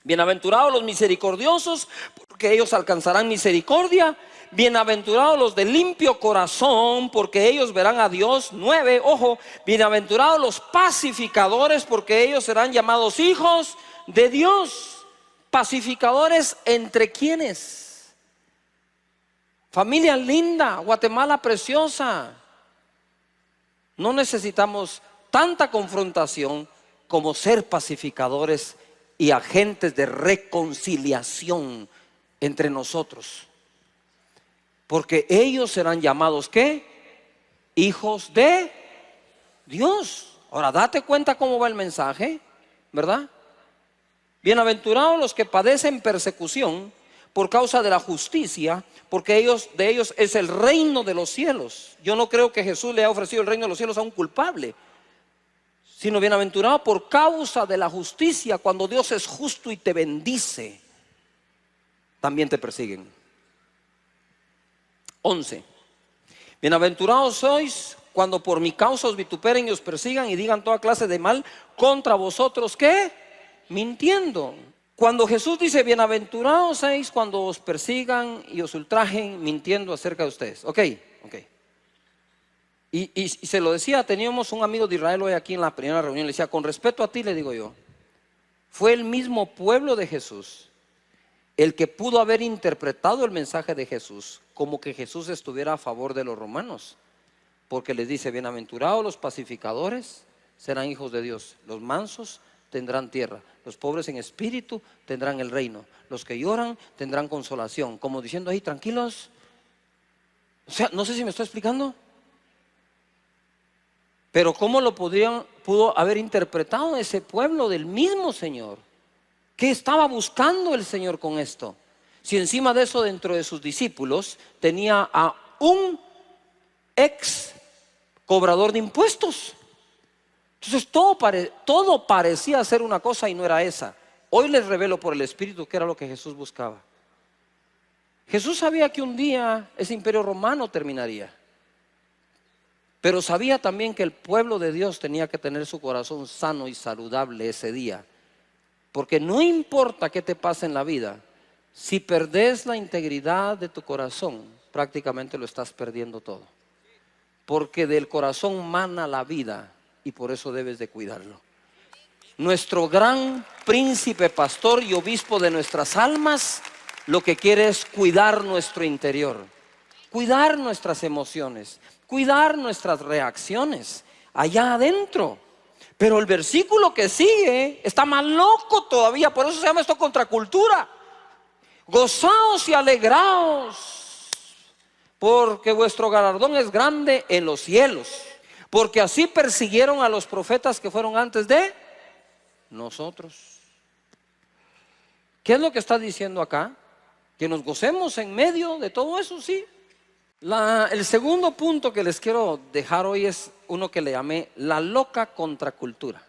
[SPEAKER 1] Bienaventurados los misericordiosos, porque ellos alcanzarán misericordia. Bienaventurados los de limpio corazón, porque ellos verán a Dios. 9, ojo, bienaventurados los pacificadores, porque ellos serán llamados hijos de Dios. Pacificadores, ¿entre quiénes? Familia linda, Guatemala preciosa. No necesitamos tanta confrontación como ser pacificadores y agentes de reconciliación entre nosotros. Porque ellos serán llamados, ¿qué? Hijos de Dios. Ahora date cuenta cómo va el mensaje, ¿verdad? Bienaventurados los que padecen persecución por causa de la justicia, porque de ellos es el reino de los cielos. Yo no creo que Jesús le haya ofrecido el reino de los cielos a un culpable, sino bienaventurado por causa de la justicia. Cuando Dios es justo y te bendice, también te persiguen. 11. Bienaventurados sois cuando por mi causa os vituperen y os persigan y digan toda clase de mal contra vosotros. ¿Qué? Mintiendo. Cuando Jesús dice, bienaventurados seis cuando os persigan y os ultrajen mintiendo acerca de ustedes. Ok. Y se lo decía, teníamos un amigo de Israel hoy aquí en la primera reunión, le decía, con respeto a ti le digo yo, fue el mismo pueblo de Jesús el que pudo haber interpretado el mensaje de Jesús como que Jesús estuviera a favor de los romanos, porque les dice, bienaventurados los pacificadores serán hijos de Dios, los mansos tendrán tierra, los pobres en espíritu tendrán el reino, los que lloran tendrán consolación, como diciendo ahí, tranquilos. O sea, no sé si me estoy explicando. Pero ¿cómo lo pudo haber interpretado ese pueblo del mismo Señor? ¿Qué estaba buscando el Señor con esto? Si encima de eso, dentro de sus discípulos tenía a un ex cobrador de impuestos. Entonces todo parecía ser una cosa y no era esa. Hoy les revelo por el Espíritu que era lo que Jesús buscaba. Jesús sabía que un día ese imperio romano terminaría, pero sabía también que el pueblo de Dios tenía que tener su corazón sano y saludable ese día. Porque no importa qué te pase en la vida, si perdés la integridad de tu corazón, prácticamente lo estás perdiendo todo. Porque del corazón mana la vida y por eso debes de cuidarlo. Nuestro gran príncipe, pastor y obispo de nuestras almas, lo que quiere es cuidar nuestro interior, cuidar nuestras emociones, cuidar nuestras reacciones allá adentro. Pero el versículo que sigue está más loco todavía, por eso se llama esto contracultura. Gozaos y alegraos, porque vuestro galardón es grande en los cielos, porque así persiguieron a los profetas que fueron antes de nosotros. ¿Qué es lo que está diciendo acá? Que nos gocemos en medio de todo eso, sí. El segundo punto que les quiero dejar hoy es uno que le llamé la loca contracultura.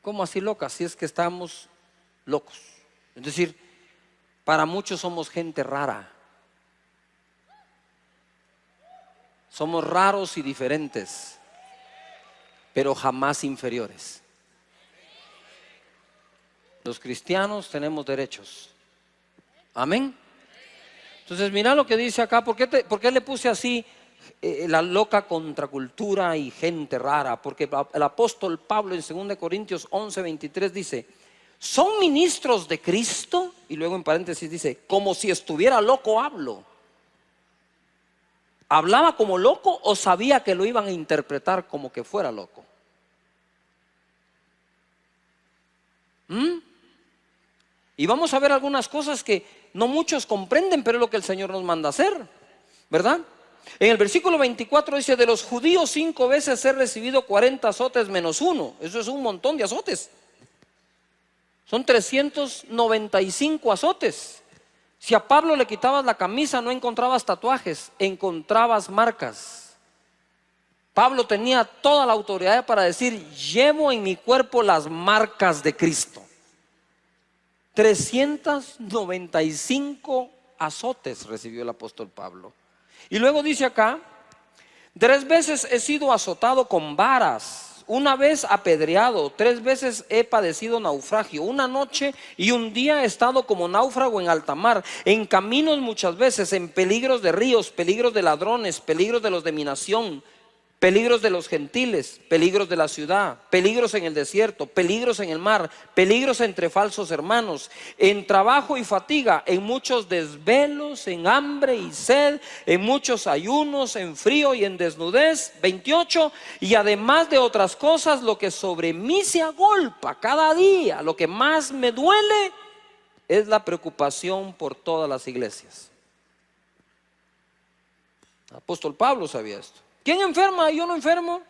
[SPEAKER 1] ¿Cómo así loca? Si es que estamos locos. Es decir, para muchos somos gente rara. Somos raros y diferentes, pero jamás inferiores. Los cristianos tenemos derechos. Amén. Entonces mira lo que dice acá. ¿Por qué le puse así la loca contracultura y gente rara? Porque el apóstol Pablo en 2 Corintios 11:23 dice, ¿son ministros de Cristo? Y luego en paréntesis dice, como si estuviera loco hablo. ¿Hablaba como loco o sabía que lo iban a interpretar como que fuera loco? Y vamos a ver algunas cosas que no muchos comprenden, pero es lo que el Señor nos manda hacer, ¿verdad? En el versículo 24 dice, de los judíos 5 veces he recibido 40 azotes menos uno. Eso es un montón de azotes. Son 395 azotes. Si a Pablo le quitabas la camisa no encontrabas tatuajes, encontrabas marcas. Pablo tenía toda la autoridad para decir, llevo en mi cuerpo las marcas de Cristo. 395 azotes recibió el apóstol Pablo. Y luego dice acá, 3 veces he sido azotado con varas, 1 vez apedreado, 3 veces he padecido naufragio, 1 noche y 1 día he estado como náufrago en alta mar, en caminos muchas veces, en peligros de ríos, peligros de ladrones, peligros de los de mi nación, peligros de los gentiles, peligros de la ciudad, peligros en el desierto, peligros en el mar, peligros entre falsos hermanos, en trabajo y fatiga, en muchos desvelos, en hambre y sed, en muchos ayunos, en frío y en desnudez. 28. Y además de otras cosas, lo que sobre mí se agolpa cada día, lo que más me duele es la preocupación por todas las iglesias. El apóstol Pablo sabía esto. ¿Quién enferma y yo no enfermo?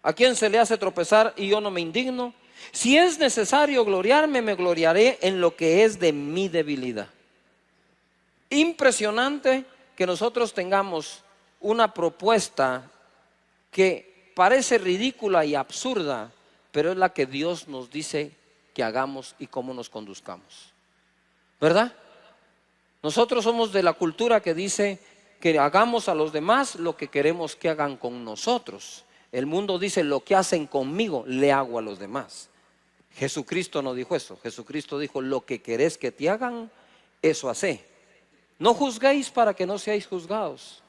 [SPEAKER 1] ¿A quién se le hace tropezar y yo no me indigno? Si es necesario gloriarme, me gloriaré en lo que es de mi debilidad. Impresionante que nosotros tengamos una propuesta que parece ridícula y absurda, pero es la que Dios nos dice que hagamos y cómo nos conduzcamos, ¿verdad? Nosotros somos de la cultura que dice que hagamos a los demás lo que queremos que hagan con nosotros. El mundo dice, lo que hacen conmigo le hago a los demás. Jesucristo no dijo eso. Jesucristo dijo: lo que querés que te hagan, eso hacé. No juzguéis para que no seáis juzgados,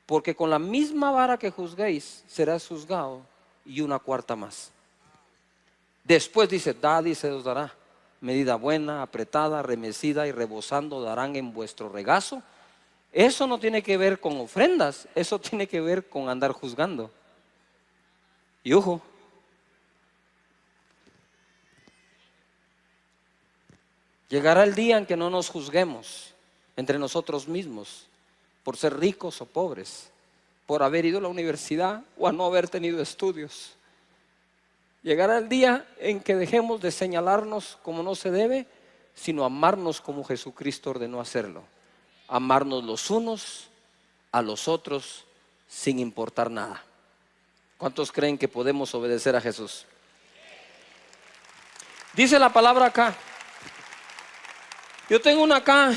[SPEAKER 1] porque con la misma vara que juzguéis serás juzgado, y una cuarta más. Después dice: dad y se os dará, medida buena, apretada, remecida y rebosando darán en vuestro regazo. Eso no tiene que ver con ofrendas, eso tiene que ver con andar juzgando. Y ojo, llegará el día en que no nos juzguemos entre nosotros mismos por ser ricos o pobres, por haber ido a la universidad o a no haber tenido estudios. Llegará el día en que dejemos de señalarnos como no se debe, sino amarnos como Jesucristo ordenó hacerlo. Amarnos los unos a los otros sin importar nada. ¿Cuántos creen que podemos obedecer a Jesús? Dice la palabra acá. Yo tengo una acá,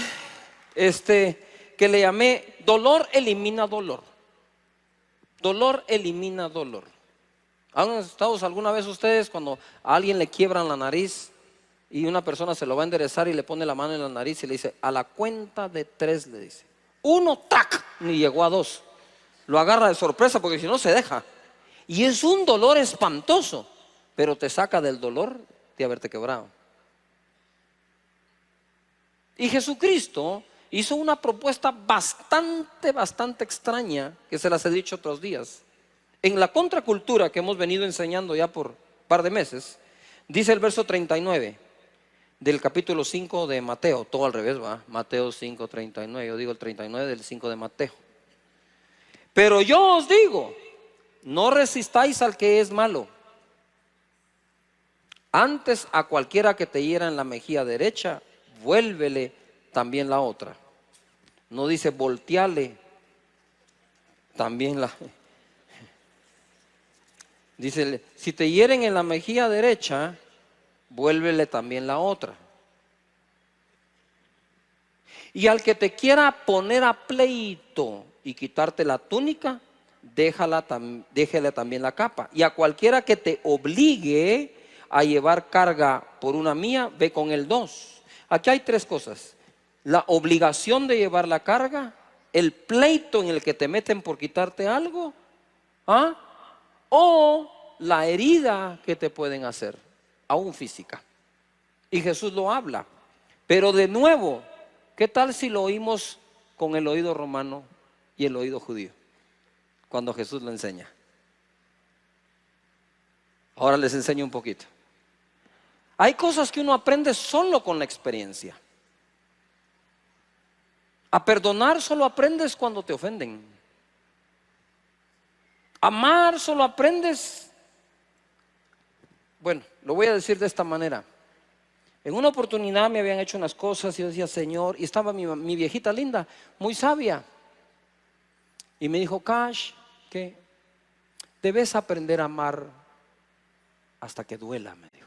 [SPEAKER 1] que le llamé: dolor elimina dolor. Dolor elimina dolor. ¿Han estado alguna vez ustedes cuando a alguien le quiebran la nariz y una persona se lo va a enderezar y le pone la mano en la nariz y le dice: a la cuenta de 3, le dice? 1, ¡tac! Ni llegó a 2. Lo agarra de sorpresa porque si no se deja. Y es un dolor espantoso, pero te saca del dolor de haberte quebrado. Y Jesucristo hizo una propuesta bastante extraña, que se las he dicho otros días. En la contracultura que hemos venido enseñando ya por un par de meses, dice el verso 39 del capítulo 5 de Mateo. Todo al revés, va. Mateo 5:39. Yo digo el 39 del 5 de Mateo. Pero yo os digo: no resistáis al que es malo. Antes a cualquiera que te hiera en la mejilla derecha, vuélvele también la otra. No dice volteale también la. Dice: si te hieren en la mejilla derecha, vuélvele también la otra. Y al que te quiera poner a pleito y quitarte la túnica, déjale también la capa. Y a cualquiera que te obligue a llevar carga por una mía, ve con él 2. Aquí hay 3 cosas: la obligación de llevar la carga, el pleito en el que te meten por quitarte algo, o la herida que te pueden hacer, aún física. Y Jesús lo habla. Pero de nuevo, ¿qué tal si lo oímos con el oído romano y el oído judío cuando Jesús lo enseña? Ahora les enseño un poquito. Hay cosas que uno aprende solo con la experiencia. A perdonar solo aprendes cuando te ofenden. Amar solo aprendes. Bueno, lo voy a decir de esta manera. En una oportunidad me habían hecho unas cosas y yo decía: Señor, y estaba mi viejita linda, muy sabia, y me dijo: Cash, que debes aprender a amar hasta que duela, me dijo.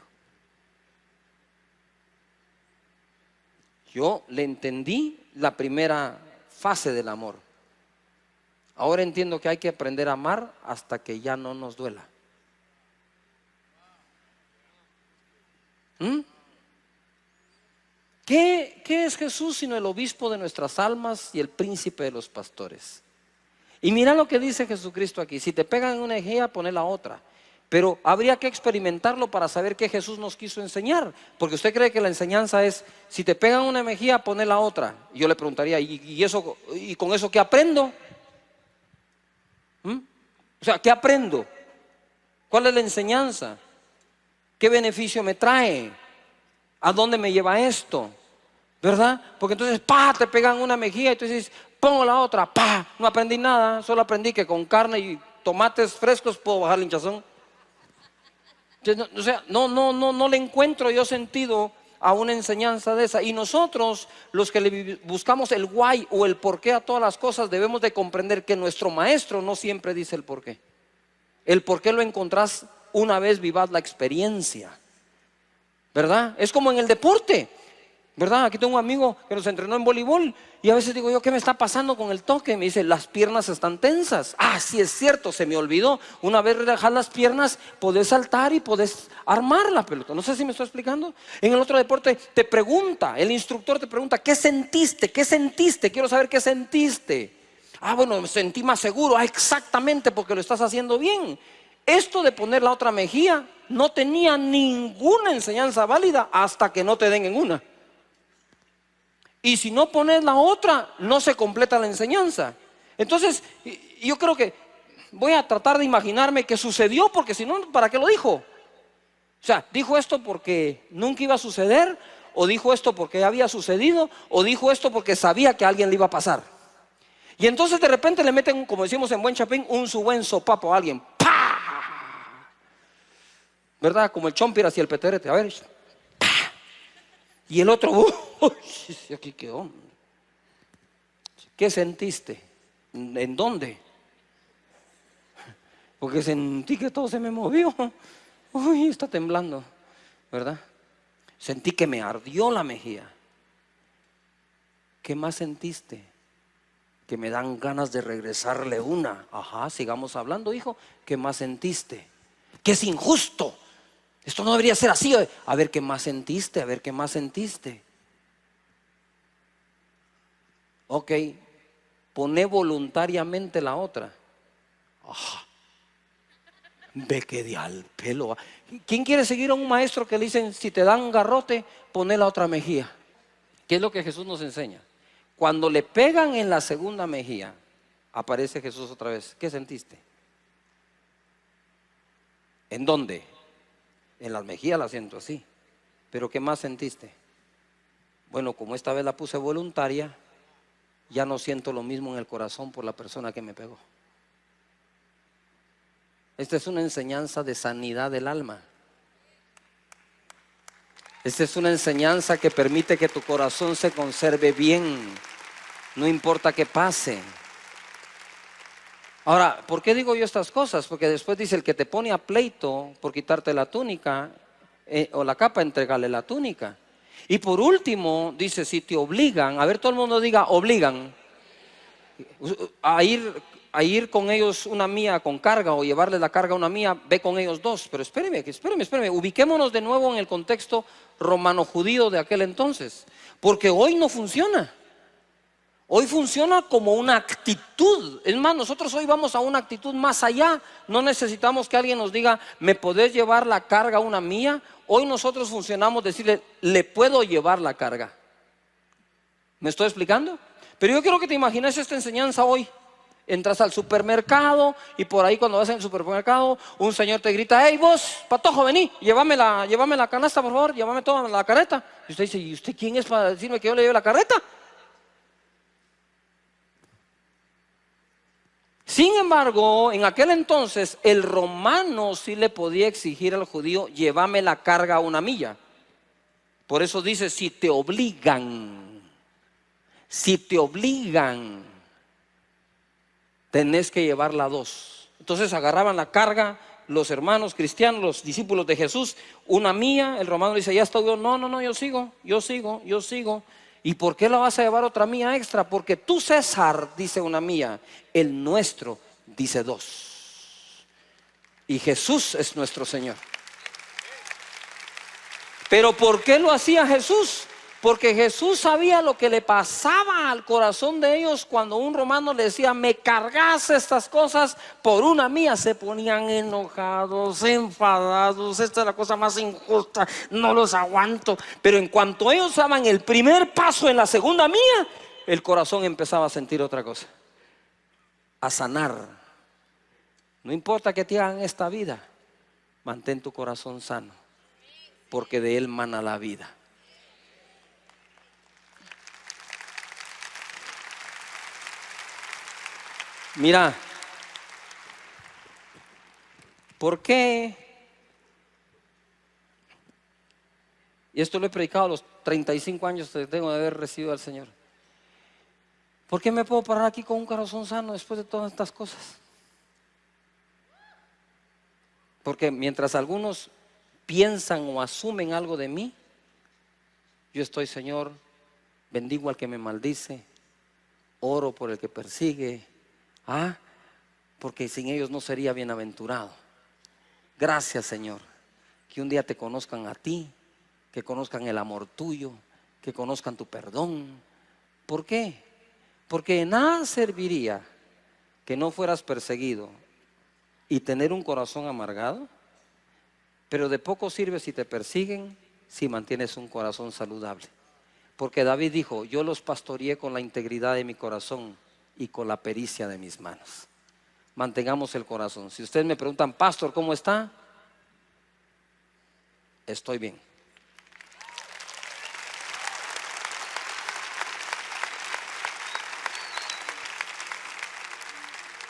[SPEAKER 1] Yo le entendí la primera fase del amor. Ahora entiendo que hay que aprender a amar hasta que ya no nos duela. ¿Qué es Jesús sino el obispo de nuestras almas y el príncipe de los pastores? Y mira lo que dice Jesucristo aquí: si te pegan una mejilla, poné la otra. Pero habría que experimentarlo para saber qué Jesús nos quiso enseñar. Porque usted cree que la enseñanza es: si te pegan una mejilla, poné la otra. Y yo le preguntaría: ¿y con eso qué aprendo? O sea, ¿qué aprendo? ¿Cuál es la enseñanza? ¿Qué beneficio me trae? ¿A dónde me lleva esto? ¿Verdad? Porque entonces, te pegan una mejilla y tú dices: pongo la otra, no aprendí nada. Solo aprendí que con carne y tomates frescos puedo bajar el hinchazón. Entonces, o sea, no le encuentro yo sentido a una enseñanza de esa. Y nosotros, los que le buscamos el why o el porqué a todas las cosas, debemos de comprender que nuestro maestro no siempre dice el porqué. El porqué lo encontrás una vez vivas la experiencia, ¿verdad? Es como en el deporte. ¿Verdad? Aquí tengo un amigo que nos entrenó en voleibol y a veces digo yo, ¿qué me está pasando con el toque? Me dice, las piernas están tensas. Ah, sí es cierto, se me olvidó. Una vez relajas las piernas, podés saltar y podés armar la pelota. No sé si me estoy explicando. En el otro deporte te pregunta, el instructor te pregunta, ¿qué sentiste? ¿Qué sentiste? Quiero saber qué sentiste. Ah, bueno, me sentí más seguro. Ah, exactamente, porque lo estás haciendo bien. Esto de poner la otra mejilla no tenía ninguna enseñanza válida hasta que no te den en una. Y si no pones la otra, no se completa la enseñanza. Entonces, yo creo que voy a tratar de imaginarme qué sucedió, porque si no, ¿para qué lo dijo? O sea, ¿dijo esto porque nunca iba a suceder? ¿O dijo esto porque había sucedido? ¿O dijo esto porque sabía que a alguien le iba a pasar? Y entonces de repente le meten, como decimos en buen chapín, un su buen sopapo a alguien. ¡Pah! ¿Verdad? Como el chompir hacia el peterete. A ver. ¡Pah! Y el otro, ¡uy! Aquí quedó. ¿Qué sentiste? ¿En dónde? Porque sentí que todo se me movió. Uy, está temblando, ¿verdad? Sentí que me ardió la mejilla. ¿Qué más sentiste? Que me dan ganas de regresarle una. Ajá, sigamos hablando, hijo. ¿Qué más sentiste? Que es injusto. Esto no debería ser así. A ver qué más sentiste, a ver qué más sentiste. Ok, poné voluntariamente la otra. Ajá. Me quedé al pelo. ¿Quién quiere seguir a un maestro que le dicen, si te dan garrote, poné la otra mejilla? ¿Qué es lo que Jesús nos enseña? Cuando le pegan en la segunda mejilla, aparece Jesús otra vez. ¿Qué sentiste? ¿En dónde? En las mejillas la siento así. ¿Pero qué más sentiste? Bueno, como esta vez la puse voluntaria, ya no siento lo mismo en el corazón por la persona que me pegó. Esta es una enseñanza de sanidad del alma. Esta es una enseñanza que permite que tu corazón se conserve bien, no importa qué pase. Ahora, ¿por qué digo yo estas cosas? Porque después dice, el que te pone a pleito por quitarte la túnica o la capa, entregale la túnica. Y por último, dice, si te obligan, a ver, todo el mundo diga, obligan a ir con ellos una mía con carga o llevarles la carga a una mía, ve con ellos dos. Pero espéreme, ubiquémonos de nuevo en el contexto romano-judío de aquel entonces, porque hoy no funciona. Hoy funciona como una actitud. Es más, nosotros hoy vamos a una actitud más allá. No necesitamos que alguien nos diga, ¿me podés llevar la carga a una mía? Hoy nosotros funcionamos decirle, ¿le puedo llevar la carga? ¿Me estoy explicando? Pero yo quiero que te imagines esta enseñanza hoy. Entras al supermercado y por ahí cuando vas en el supermercado un señor te grita, hey vos, patojo, vení, llévame la canasta por favor, llévame toda la carreta. Y usted dice, ¿y usted quién es para decirme que yo le lleve la carreta? Sin embargo, en aquel entonces el romano sí le podía exigir al judío, llévame la carga a una milla. Por eso dice, si te obligan, tenés que llevarla a dos. Entonces agarraban la carga los hermanos cristianos, los discípulos de Jesús, una mía. El romano dice, ya estoy yo. No, yo sigo. ¿Y por qué la vas a llevar otra mía extra? Porque tú, César, dice una mía, el nuestro dice dos. Y Jesús es nuestro Señor. ¿Pero por qué lo hacía Jesús? Porque Jesús sabía lo que le pasaba al corazón de ellos cuando un romano le decía, me cargas estas cosas por una mía. Se ponían enojados, enfadados, esta es la cosa más injusta, no los aguanto. Pero en cuanto ellos daban el primer paso en la segunda mía, el corazón empezaba a sentir otra cosa, a sanar. No importa que te hagan esta vida, mantén tu corazón sano, porque de él mana la vida. Mira, ¿por qué? Y esto lo he predicado a los 35 años que tengo de haber recibido al Señor. ¿Por qué me puedo parar aquí con un corazón sano después de todas estas cosas? Porque mientras algunos piensan o asumen algo de mí, Yo estoy, Señor, bendigo al que me maldice, oro por el que persigue, porque sin ellos no sería bienaventurado. Gracias, Señor, que un día te conozcan a ti, que conozcan el amor tuyo, que conozcan tu perdón. ¿Por qué? Porque de nada serviría que no fueras perseguido y tener un corazón amargado, pero de poco sirve si te persiguen, si mantienes un corazón saludable. Porque David dijo: yo los pastoreé con la integridad de mi corazón y con la pericia de mis manos. Mantengamos el corazón. Si ustedes me preguntan: pastor, ¿cómo está? Estoy bien.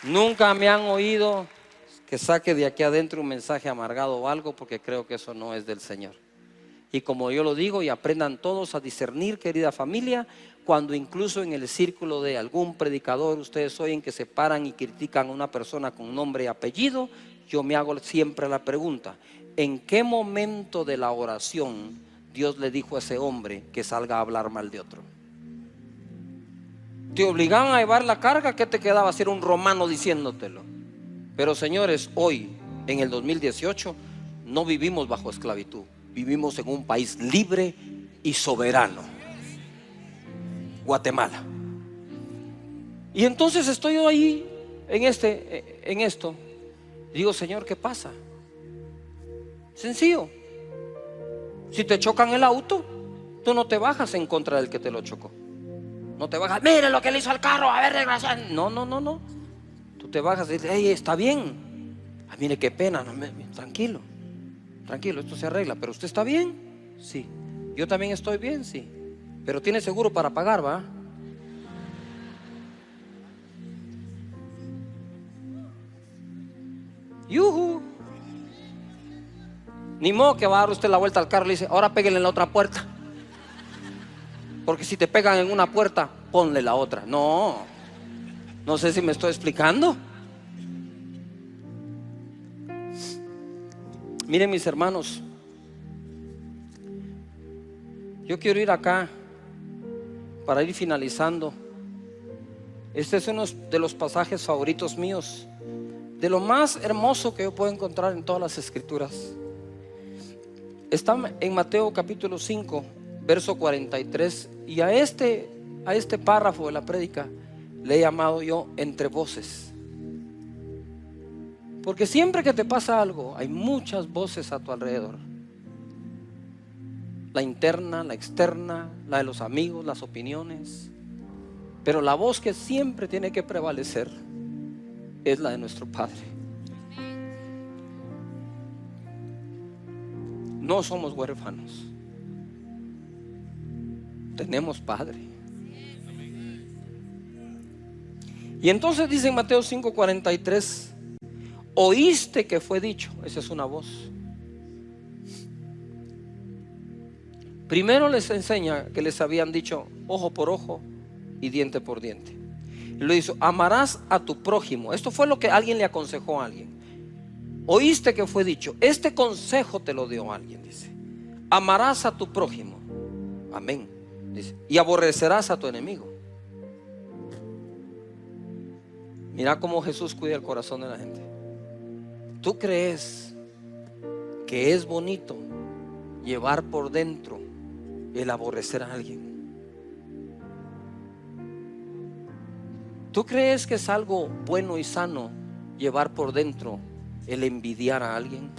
[SPEAKER 1] Nunca me han oído que saque de aquí adentro un mensaje amargado o algo, porque creo que eso no es del Señor. Y como yo lo digo, y aprendan todos a discernir, querida familia, cuando incluso en el círculo de algún predicador ustedes oyen que se paran y critican a una persona con nombre y apellido, yo me hago siempre la pregunta: ¿en qué momento de la oración Dios le dijo a ese hombre que salga a hablar mal de otro? ¿Te obligaban a llevar la carga? ¿Qué te quedaba ser un romano diciéndotelo? Pero señores, hoy en el 2018 no vivimos bajo esclavitud, vivimos en un país libre y soberano, Guatemala. Y entonces estoy yo ahí en esto, digo: Señor, ¿qué pasa? Sencillo. Si te chocan el auto, tú no te bajas en contra del que te lo chocó. No te bajas: mire lo que le hizo al carro, a ver, desgraciado. No. Tú te bajas y dices: hey, está bien. Mire qué pena. No, tranquilo, esto se arregla. Pero usted está bien, sí. Yo también estoy bien, sí. Pero tiene seguro para pagar, ¿va? ¡Yuhu! Ni modo que va a dar usted la vuelta al carro y le dice: ahora péguenle en la otra puerta. Porque si te pegan en una puerta, ponle la otra. No sé si me estoy explicando. Miren, mis hermanos, yo quiero ir acá para ir finalizando. Este es uno de los pasajes favoritos míos, de lo más hermoso que yo puedo encontrar en todas las escrituras. Está en Mateo capítulo 5, verso 43. Y a este párrafo de la prédica le he llamado yo entre voces. Porque siempre que te pasa algo, hay muchas voces a tu alrededor. La interna, la externa, la de los amigos, las opiniones. Pero la voz que siempre tiene que prevalecer es la de nuestro Padre. No somos huérfanos. Tenemos Padre. Y entonces dice en Mateo 5:43: oíste que fue dicho. Esa es una voz. Primero les enseña que les habían dicho ojo por ojo y diente por diente. Y lo hizo: amarás a tu prójimo. Esto fue lo que alguien le aconsejó a alguien. Oíste que fue dicho. Este consejo te lo dio alguien, dice: amarás a tu prójimo. Amén, dice, y aborrecerás a tu enemigo. Mira cómo Jesús cuida el corazón de la gente. ¿Tú crees que es bonito llevar por dentro el aborrecer a alguien? ¿Tú crees que es algo bueno y sano llevar por dentro el envidiar a alguien?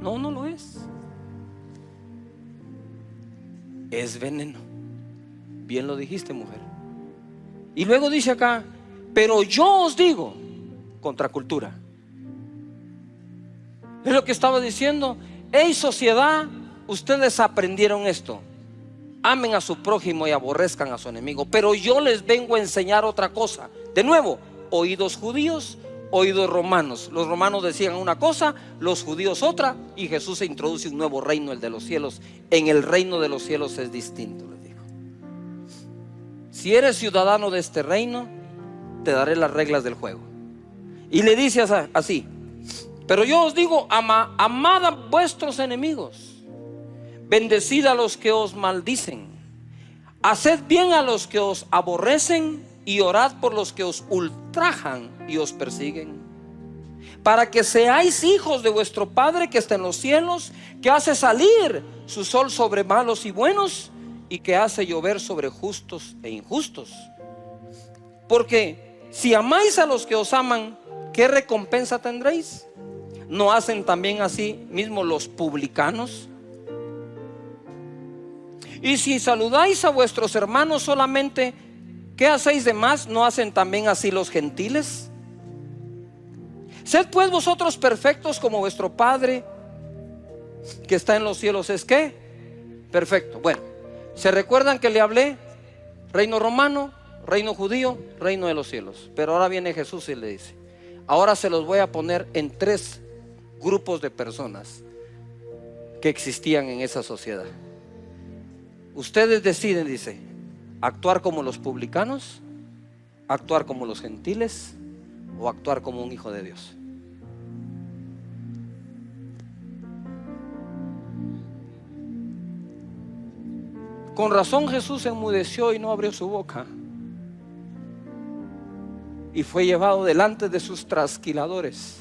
[SPEAKER 1] No lo es. Es veneno. Bien lo dijiste, mujer. Y luego dice acá: pero yo os digo, contracultura. Es lo que estaba diciendo. Hey, sociedad, ustedes aprendieron esto: amen a su prójimo y aborrezcan a su enemigo. Pero yo les vengo a enseñar otra cosa. De nuevo, oídos judíos, oídos romanos. Los romanos decían una cosa, los judíos otra. Y Jesús se introduce un nuevo reino, el de los cielos. En el reino de los cielos es distinto, les dijo. Si eres ciudadano de este reino, te daré las reglas del juego. Y le dice así: pero yo os digo, amad a vuestros enemigos, Bendecid a los que os maldicen, haced bien a los que os aborrecen y orad por los que os ultrajan y os persiguen, para que seáis hijos de vuestro Padre que está en los cielos, que hace salir su sol sobre malos y buenos, y que hace llover sobre justos e injustos. Porque si amáis a los que os aman, ¿qué recompensa tendréis? ¿No hacen también así mismo los publicanos? Y si saludáis a vuestros hermanos solamente, ¿qué hacéis de más? ¿No hacen también así los gentiles? Sed pues vosotros perfectos como vuestro Padre que está en los cielos es ¿qué? Perfecto. Bueno, ¿se recuerdan que le hablé? Reino romano, reino judío, reino de los cielos. Pero ahora viene Jesús y le dice: ahora se los voy a poner en 3 grupos de personas que existían en esa sociedad. Ustedes deciden, dice, actuar como los publicanos, actuar como los gentiles o actuar como un hijo de Dios. Con razón Jesús se enmudeció y no abrió su boca, y fue llevado delante de sus trasquiladores.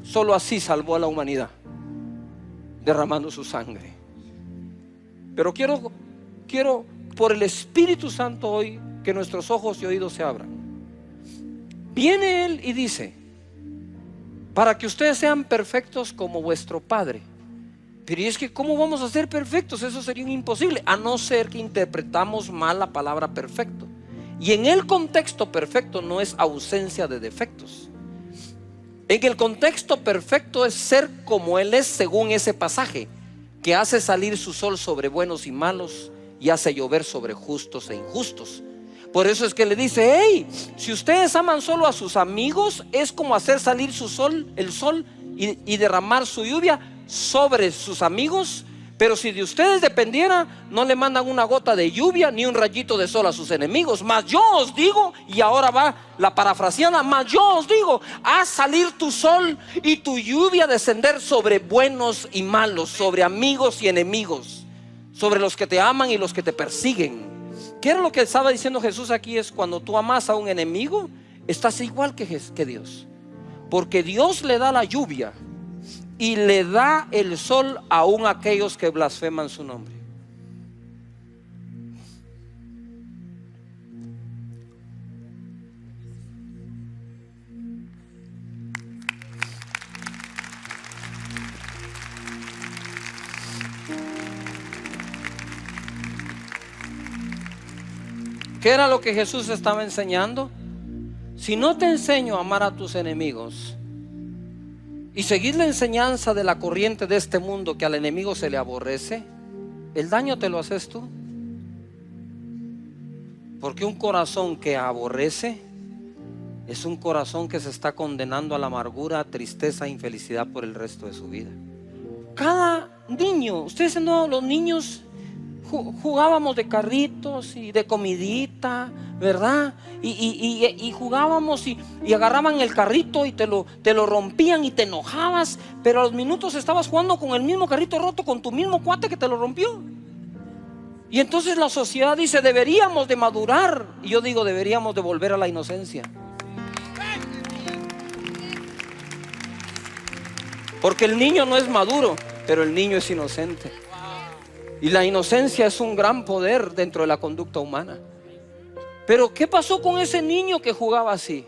[SPEAKER 1] Solo así salvó a la humanidad, derramando su sangre. Pero quiero por el Espíritu Santo hoy que nuestros ojos y oídos se abran. Viene Él y dice: para que ustedes sean perfectos como vuestro Padre. Pero es que ¿cómo vamos a ser perfectos? Eso sería imposible, a no ser que interpretamos mal la palabra perfecto. Y en el contexto perfecto no es ausencia de defectos. En el contexto perfecto es ser como Él es según ese pasaje, que hace salir su sol sobre buenos y malos y hace llover sobre justos e injustos. Por eso es que le dice: hey, si ustedes aman solo a sus amigos, es como hacer salir su sol, el sol, y derramar su lluvia sobre sus amigos. Pero si de ustedes dependiera, no le mandan una gota de lluvia ni un rayito de sol a sus enemigos. Mas yo os digo, y ahora va la parafraseada: mas yo os digo, haz salir tu sol y tu lluvia descender sobre buenos y malos, sobre amigos y enemigos, sobre los que te aman y los que te persiguen. ¿Qué era lo que estaba diciendo Jesús aquí? Es cuando tú amas a un enemigo, estás igual que Dios, porque Dios le da la lluvia y le da el sol aún a aquellos que blasfeman su nombre. ¿Qué era lo que Jesús estaba enseñando? Si no te enseño a amar a tus enemigos y seguir la enseñanza de la corriente de este mundo, que al enemigo se le aborrece, el daño te lo haces tú. Porque un corazón que aborrece es un corazón que se está condenando a la amargura, tristeza e infelicidad por el resto de su vida. Cada niño, ustedes no, los niños jugábamos de carritos y de comidita, ¿verdad? Y jugábamos y agarraban el carrito y te lo rompían y te enojabas, pero a los minutos estabas jugando con el mismo carrito roto con tu mismo cuate que te lo rompió. Y entonces la sociedad dice: deberíamos de madurar. Y yo digo: deberíamos de volver a la inocencia. Porque el niño no es maduro, pero el niño es inocente. Y la inocencia es un gran poder dentro de la conducta humana. Pero ¿qué pasó con ese niño que jugaba así?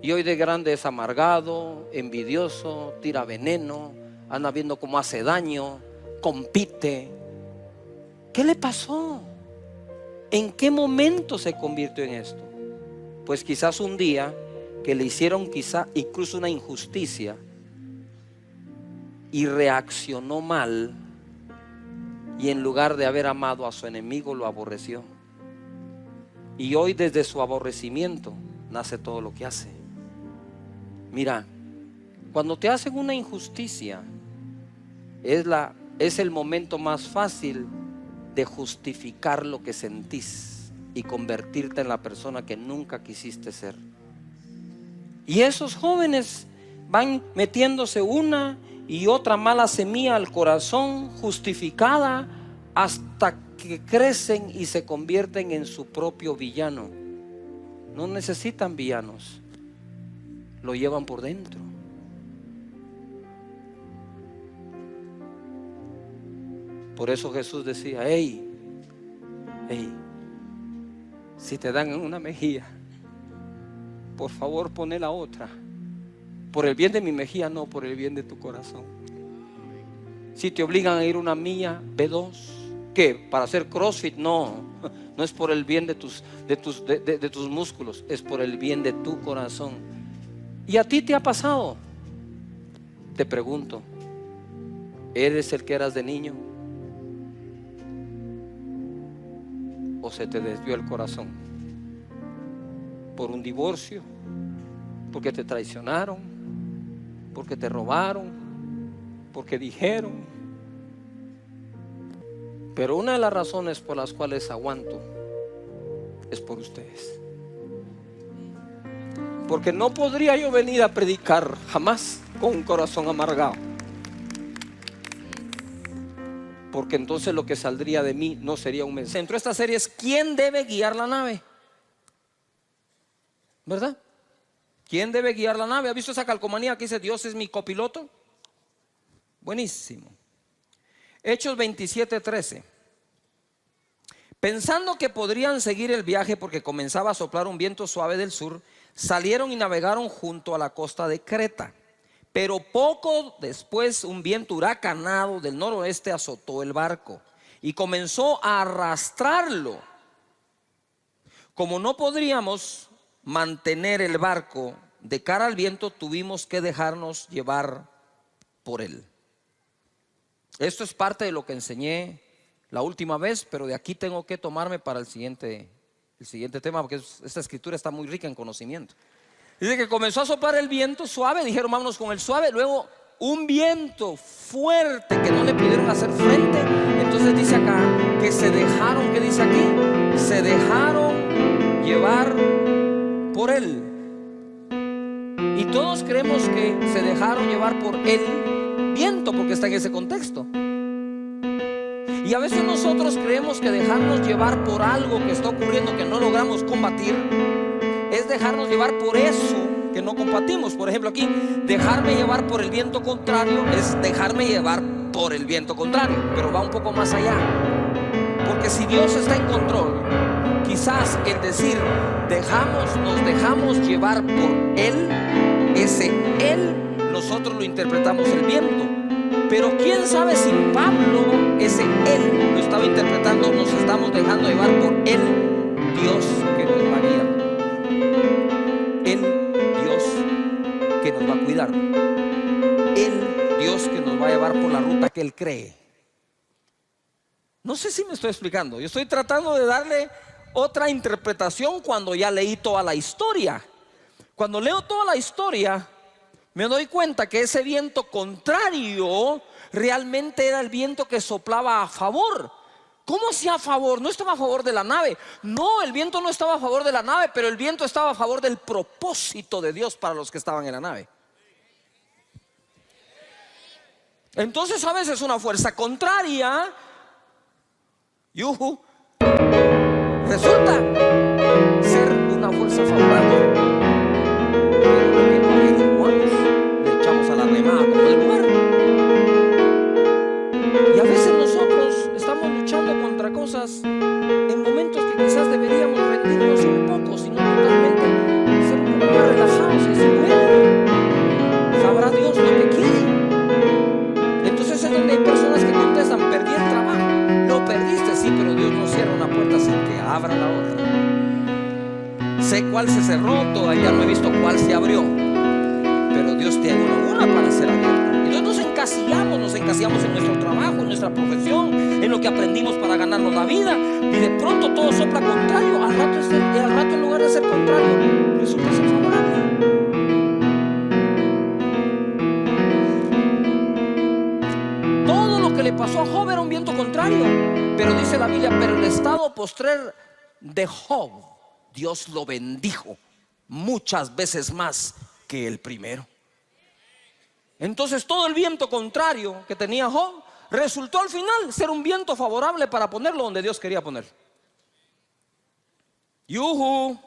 [SPEAKER 1] Y hoy de grande es amargado, envidioso, tira veneno, anda viendo cómo hace daño, compite. ¿Qué le pasó? ¿En qué momento se convirtió en esto? Pues quizás un día que le hicieron quizá incluso una injusticia y reaccionó mal, y en lugar de haber amado a su enemigo, lo aborreció. Y hoy desde su aborrecimiento nace todo lo que hace. Mira, cuando te hacen una injusticia, es el momento más fácil de justificar lo que sentís y convertirte en la persona que nunca quisiste ser. Y esos jóvenes van metiéndose una y otra mala semilla al corazón, justificada, hasta que crecen y se convierten en su propio villano. No necesitan villanos, lo llevan por dentro. Por eso Jesús decía: hey, si te dan en una mejilla, por favor poné la otra. Por el bien de mi mejilla, no, por el bien de tu corazón. Si te obligan a ir una milla, ve dos. ¿Qué? ¿Para hacer CrossFit? No, no es por el bien de tus músculos, es por el bien de tu corazón. ¿Y a ti te ha pasado? Te pregunto, ¿eres el que eras de niño? ¿O se te desvió el corazón? ¿Por un divorcio? ¿Porque te traicionaron? ¿Porque te robaron? ¿Porque dijeron? Pero una de las razones por las cuales aguanto es por ustedes. Porque no podría yo venir a predicar jamás con un corazón amargado. Porque entonces lo que saldría de mí no sería un mensaje. Dentro de esta serie es: ¿quién debe guiar la nave? ¿Verdad? ¿Quién debe guiar la nave? ¿Ha visto esa calcomanía que dice: Dios es mi copiloto? Buenísimo. Hechos 27:13. Pensando que podrían seguir el viaje porque comenzaba a soplar un viento suave del sur, salieron y navegaron junto a la costa de Creta. Pero poco después un viento huracanado del noroeste azotó el barco y comenzó a arrastrarlo. Como no podríamos mantener el barco de cara al viento, tuvimos que dejarnos llevar por él. Esto es parte de lo que enseñé la última vez, pero de aquí tengo que tomarme para el siguiente tema, porque esta escritura está muy rica en conocimiento. Dice que comenzó a soplar el viento suave, dijeron: vámonos con el suave. Luego un viento fuerte que no le pudieron hacer frente. Entonces dice acá que se dejaron, ¿qué dice aquí? Se dejaron llevar por él. Y todos creemos que se dejaron llevar por el viento, porque está en ese contexto. Y a veces nosotros creemos que dejarnos llevar por algo que está ocurriendo que no logramos combatir es dejarnos llevar por eso que no combatimos. Por ejemplo, aquí, dejarme llevar por el viento contrario es dejarme llevar por el viento contrario, pero va un poco más allá. Porque si Dios está en control, quizás el decir nos dejamos llevar por Él, ese Él nosotros lo interpretamos el viento. Pero quién sabe si Pablo, ese Él, lo estaba interpretando: nos estamos dejando llevar por Él, Dios que nos va a guiar, Él, Dios que nos va a cuidar, Él, Dios que nos va a llevar por la ruta que Él cree. No sé si me estoy explicando. Yo estoy tratando de darle otra interpretación cuando ya leí toda la historia. Cuando leo toda la historia, me doy cuenta que ese viento contrario realmente era el viento que soplaba a favor. ¿Cómo hacía a favor? No estaba a favor de la nave. No, el viento no estaba a favor de la nave, pero el viento estaba a favor del propósito de Dios para los que estaban en la nave. Entonces a veces una fuerza contraria, resulta ser una fuerza favorable. Le echamos a la remada como del lugar. Y a veces nosotros estamos luchando contra cosas en momentos que quizás deberíamos rendirnos un poco, sino totalmente ser un poco más relajados y decir: bueno, sabrá Dios lo que quiere. Entonces es donde hay personas que contestan: perdí el trabajo. Lo perdiste, sí, pero Dios no cierra una puerta sin que abra la otra. Sé cuál se cerró, todavía no he visto cuál se abrió, pero Dios tiene una para ser abierta. Entonces nos encasillamos en nuestro trabajo, en nuestra profesión, en lo que aprendimos para ganarnos la vida, y de pronto todo sopla contrario. Al rato en lugar de ser contrario, resulta ser favorable. Todo lo que le pasó a Job era un viento contrario, pero dice la Biblia: pero el estado postrer de Job, Dios lo bendijo muchas veces más que el primero. Entonces todo el viento contrario que tenía Job resultó al final ser un viento favorable para ponerlo donde Dios quería ponerlo. ¡Yujú!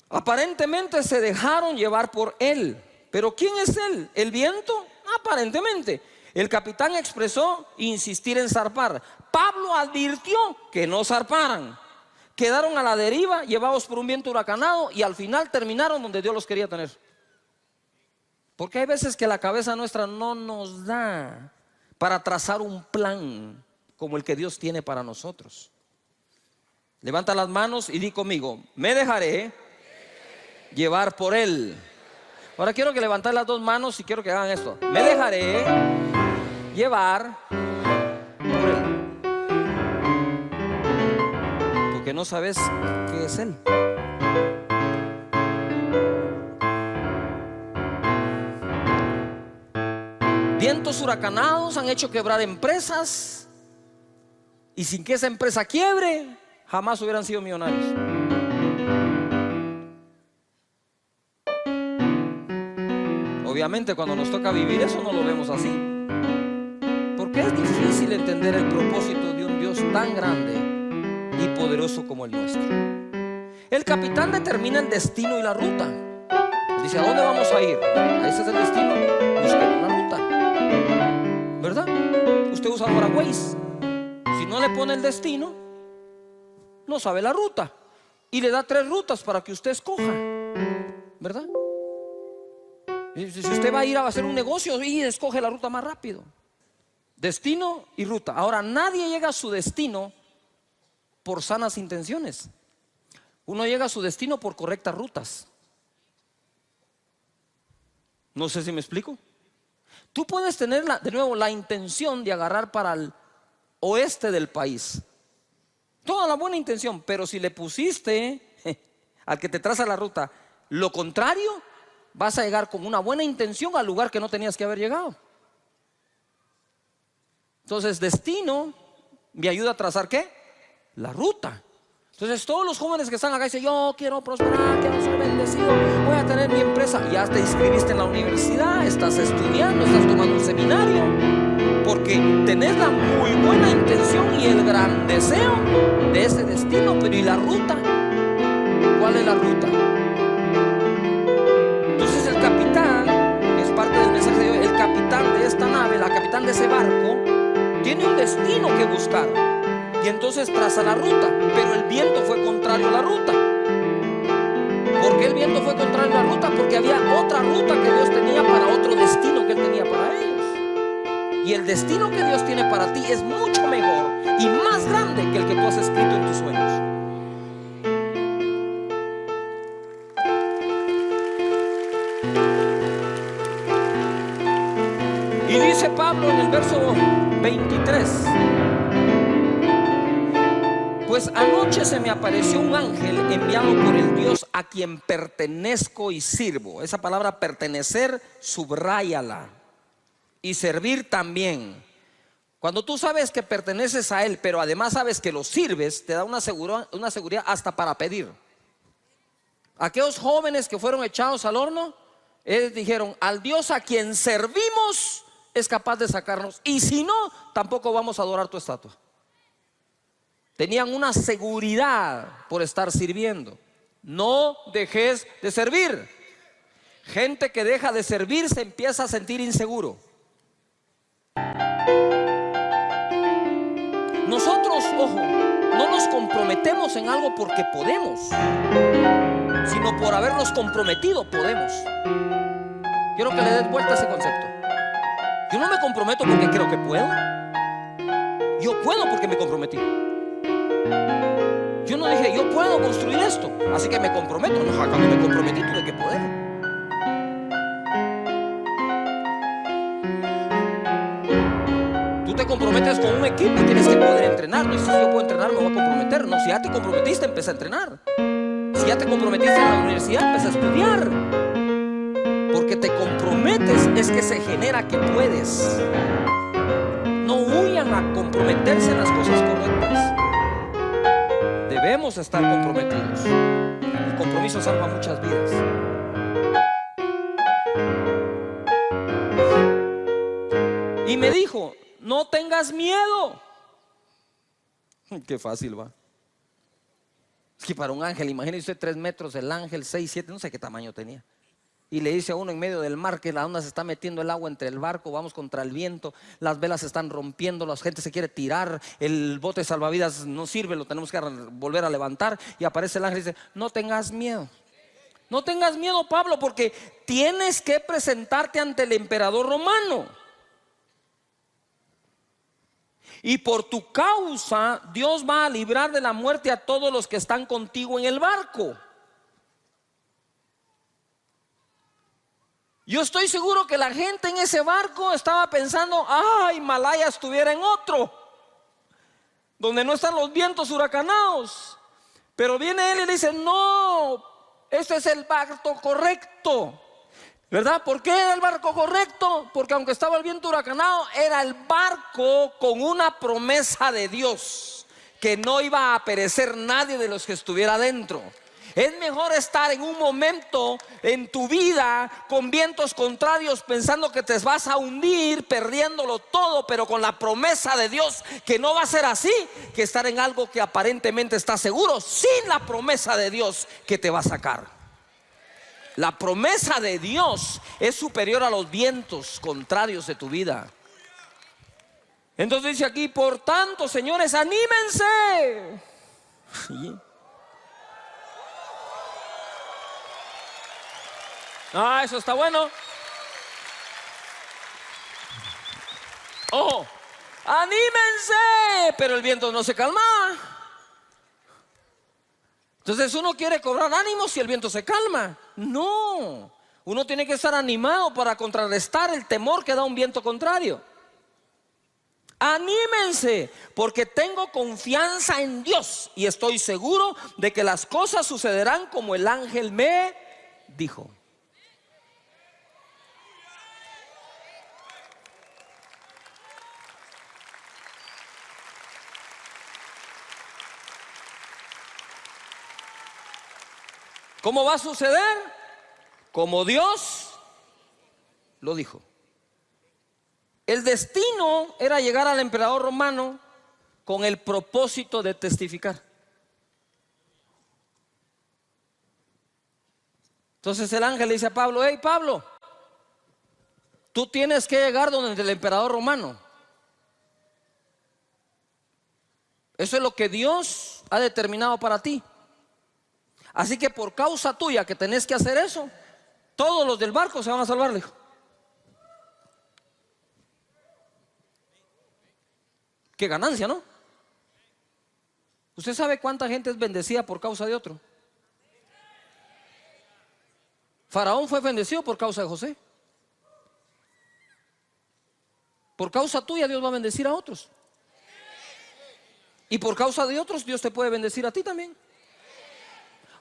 [SPEAKER 1] Aparentemente se dejaron llevar por él. ¿Pero quién es él? ¿El viento? Aparentemente. El capitán expresó insistir en zarpar. Pablo advirtió que no zarparan. Quedaron a la deriva, llevados por un viento huracanado, y al final terminaron donde Dios los quería tener. Porque hay veces que la cabeza nuestra no nos da para trazar un plan como el que Dios tiene para nosotros. Levanta las manos y di conmigo: me dejaré llevar por él. Ahora quiero que levanten las dos manos y quiero que hagan esto: me dejaré llevar por él. Porque no sabes qué es él. Vientos huracanados han hecho quebrar empresas, y sin que esa empresa quiebre, jamás hubieran sido millonarios. Obviamente cuando nos toca vivir eso no lo vemos así, porque es difícil entender el propósito de un Dios tan grande y poderoso como el nuestro. El capitán determina el destino y la ruta. Dice: ¿a dónde vamos a ir? Ese es el destino. Busquen una ruta, ¿verdad? Usted usa ahora Waze. Si no le pone el destino, no sabe la ruta, y le da 3 rutas para que usted escoja, ¿verdad? Si usted va a ir a hacer un negocio, y escoge la ruta más rápido. Destino y ruta. Ahora, nadie llega a su destino por sanas intenciones. Uno llega a su destino por correctas rutas. No sé si me explico. Tú puedes tener de nuevo la intención de agarrar para el oeste del país, toda la buena intención, pero si le pusiste al que te traza la ruta lo contrario, vas a llegar con una buena intención al lugar que no tenías que haber llegado. Entonces, destino me ayuda a trazar ¿qué? La ruta. Entonces todos los jóvenes que están acá dicen: yo quiero prosperar, quiero ser bendecido, voy a tener mi empresa. Ya te inscribiste en la universidad, estás estudiando, estás tomando un seminario, porque tenés la muy buena intención y el gran deseo de ese destino. Pero ¿y la ruta? ¿Cuál es la ruta? Entonces el capitán, que es parte del mensaje de hoy, el capitán de esta nave, la capitán de ese barco, tiene un destino que buscar. Y entonces traza la ruta, pero el viento fue contrario a la ruta. ¿Por qué el viento fue contrario a la ruta? Porque había otra ruta que Dios tenía para otro destino que Él tenía para ellos. Y el destino que Dios tiene para ti es mucho mejor y más grande que el que tú has escrito en tus sueños. Y dice Pablo en el verso 23: pues anoche se me apareció un ángel enviado por el Dios a quien pertenezco y sirvo. Esa palabra pertenecer, subráyala. Y servir también. Cuando tú sabes que perteneces a Él, pero además sabes que lo sirves, te da una seguridad hasta para pedir. Aquellos jóvenes que fueron echados al horno, ellos dijeron: al Dios a quien servimos es capaz de sacarnos, y si no, tampoco vamos a adorar tu estatua. Tenían una seguridad por estar sirviendo. No dejes de servir. Gente que deja de servir se empieza a sentir inseguro. Nosotros, ojo, no nos comprometemos en algo porque podemos, sino por habernos comprometido podemos. Quiero que le des vuelta a ese concepto. Yo no me comprometo porque creo que puedo. Yo puedo porque me comprometí. Yo no dije: yo puedo construir esto, así que me comprometo. No, cuando me comprometí tuve que poder. Tú te comprometes con un equipo y tienes que poder entrenar. No es si yo puedo entrenar, me voy a comprometer. No, si ya te comprometiste, empieza a entrenar. Si ya te comprometiste en la universidad, empieza a estudiar. Porque te comprometes es que se genera que puedes. No huyan a comprometerse en las cosas correctas. Debemos estar comprometidos. El compromiso salva muchas vidas. y me dijo: no tengas miedo. Qué fácil va. Es que para un ángel, imagínese usted 3 metros, el ángel 6, 7, no sé qué tamaño tenía. Y le dice a uno en medio del mar que la onda se está metiendo el agua entre el barco, vamos contra el viento, las velas se están rompiendo, la gente se quiere tirar, el bote de salvavidas no sirve, lo tenemos que volver a levantar. Y aparece el ángel y dice: no tengas miedo. No tengas miedo, Pablo, porque tienes que presentarte ante el emperador romano. Y por tu causa Dios va a librar de la muerte a todos los que están contigo en el barco. Yo estoy seguro que la gente en ese barco estaba pensando: ay, Malaya estuviera en otro, donde no están los vientos huracanados. Pero viene él y le dice: no, este es el barco correcto. ¿Verdad? ¿Por qué era el barco correcto? Porque aunque estaba el viento huracanado, era el barco con una promesa de Dios, que no iba a perecer nadie de los que estuviera dentro. Es mejor estar en un momento en tu vida con vientos contrarios, pensando que te vas a hundir, perdiéndolo todo, pero con la promesa de Dios que no va a ser así, que estar en algo que aparentemente está seguro, sin la promesa de Dios que te va a sacar. La promesa de Dios es superior a los vientos contrarios de tu vida. Entonces dice aquí: por tanto, señores, anímense. Ah, eso está bueno. Ojo, anímense. Pero el viento no se calma. Entonces uno quiere cobrar ánimo si el viento se calma. No, uno tiene que estar animado para contrarrestar el temor que da un viento contrario. Anímense, porque tengo confianza en Dios y estoy seguro de que las cosas sucederán como el ángel me dijo. ¿Cómo va a suceder? Como Dios lo dijo. El destino era llegar al emperador romano con el propósito de testificar. Entonces el ángel le dice a Pablo: hey, Pablo, tú tienes que llegar donde el emperador romano. Eso es lo que Dios ha determinado para ti. Así que por causa tuya que tenés que hacer eso, todos los del barco se van a salvar, le dijo. Qué ganancia, ¿no? ¿Usted sabe cuánta gente es bendecida por causa de otro? Faraón fue bendecido por causa de José. Por causa tuya Dios va a bendecir a otros. Y por causa de otros Dios te puede bendecir a ti también.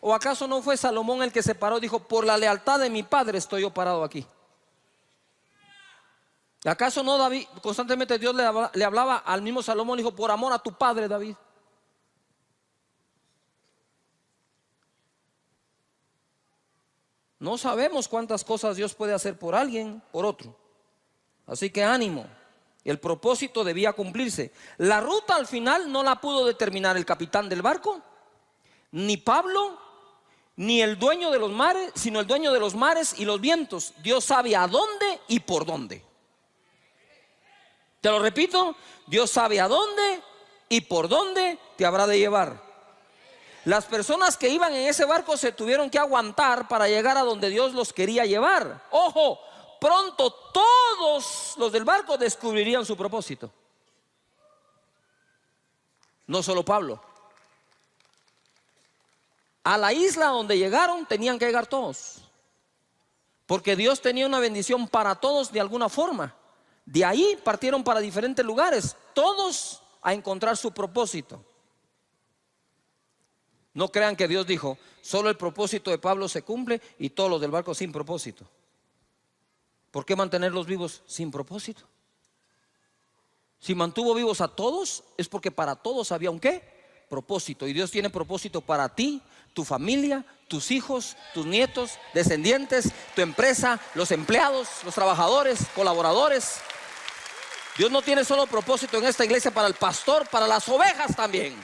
[SPEAKER 1] ¿O acaso no fue Salomón el que se paró y dijo: por la lealtad de mi padre estoy yo parado aquí? ¿Acaso no David, constantemente Dios le hablaba al mismo Salomón, dijo: por amor a tu padre David? No sabemos cuántas cosas Dios puede hacer por alguien, por otro. Así que ánimo, el propósito debía cumplirse. La ruta al final no la pudo determinar el capitán del barco, ni Pablo, ni el dueño de los mares, sino el dueño de los mares y los vientos. Dios sabe a dónde y por dónde. Te lo repito: Dios sabe a dónde y por dónde te habrá de llevar. Las personas que iban en ese barco se tuvieron que aguantar para llegar a donde Dios los quería llevar. Ojo, pronto todos los del barco descubrirían su propósito. No solo Pablo. A la isla donde llegaron tenían que llegar todos, porque Dios tenía una bendición para todos de alguna forma. De ahí partieron para diferentes lugares, todos a encontrar su propósito. No crean que Dios dijo: solo el propósito de Pablo se cumple y todos los del barco sin propósito. ¿Por qué mantenerlos vivos sin propósito? Si mantuvo vivos a todos, es porque para todos había un ¿qué? Propósito. Y Dios tiene propósito para ti, tu familia, tus hijos, tus nietos, descendientes, tu empresa, los empleados, los trabajadores, colaboradores. Dios no tiene solo propósito en esta iglesia para el pastor, para las ovejas también.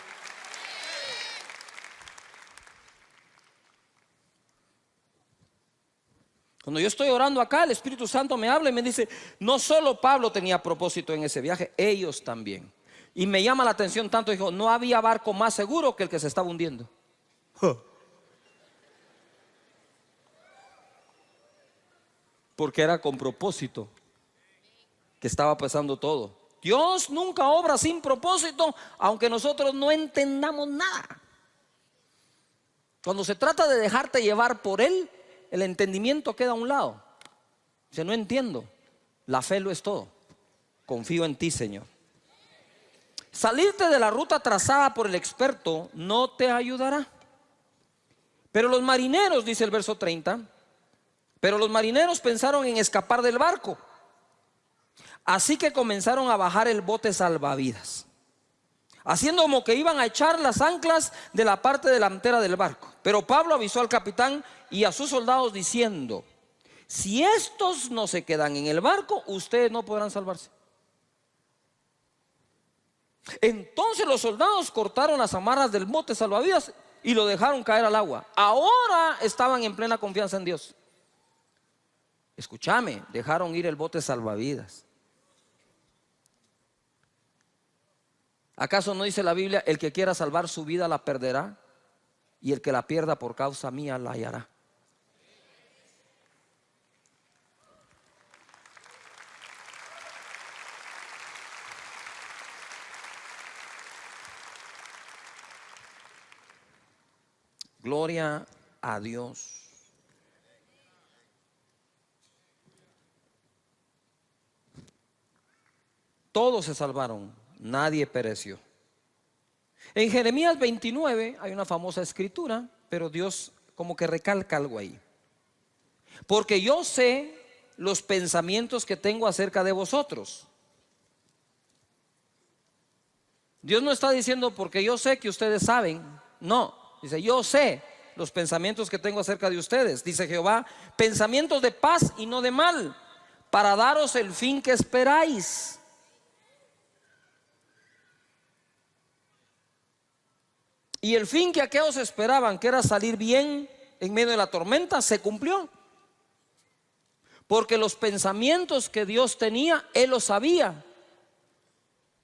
[SPEAKER 1] Cuando yo estoy orando acá, el Espíritu Santo me habla y me dice, no solo Pablo tenía propósito en ese viaje, ellos también. Y me llama la atención tanto, dijo, no había barco más seguro que el que se estaba hundiendo. Porque era con propósito que estaba pasando todo. Dios nunca obra sin propósito, aunque nosotros no entendamos nada. Cuando se trata de dejarte llevar por Él, el entendimiento queda a un lado. Dice, no entiendo. La fe lo es todo. Confío en ti, Señor. Salirte de la ruta trazada por el experto no te ayudará. Pero los marineros, dice el verso 30, pero los marineros pensaron en escapar del barco. Así que comenzaron a bajar el bote salvavidas, haciendo como que iban a echar las anclas de la parte delantera del barco. Pero Pablo avisó al capitán y a sus soldados diciendo, si estos no se quedan en el barco, ustedes no podrán salvarse. Entonces los soldados cortaron las amarras del bote salvavidas y lo dejaron caer al agua. Ahora estaban en plena confianza en Dios. Escúchame, dejaron ir el bote salvavidas. ¿Acaso no dice la Biblia, el que quiera salvar su vida la perderá, y el que la pierda por causa mía la hallará? Gloria a Dios. Todos se salvaron, nadie pereció. En Jeremías 29 hay una famosa escritura, pero Dios como que recalca algo ahí. Porque yo sé los pensamientos que tengo acerca de vosotros. Dios no está diciendo porque yo sé que ustedes saben. No, dice yo sé los pensamientos que tengo acerca de ustedes. Dice Jehová, pensamientos de paz y no de mal, para daros el fin que esperáis. Y el fin que aquellos esperaban, que era salir bien en medio de la tormenta, se cumplió. Porque los pensamientos que Dios tenía, Él los sabía.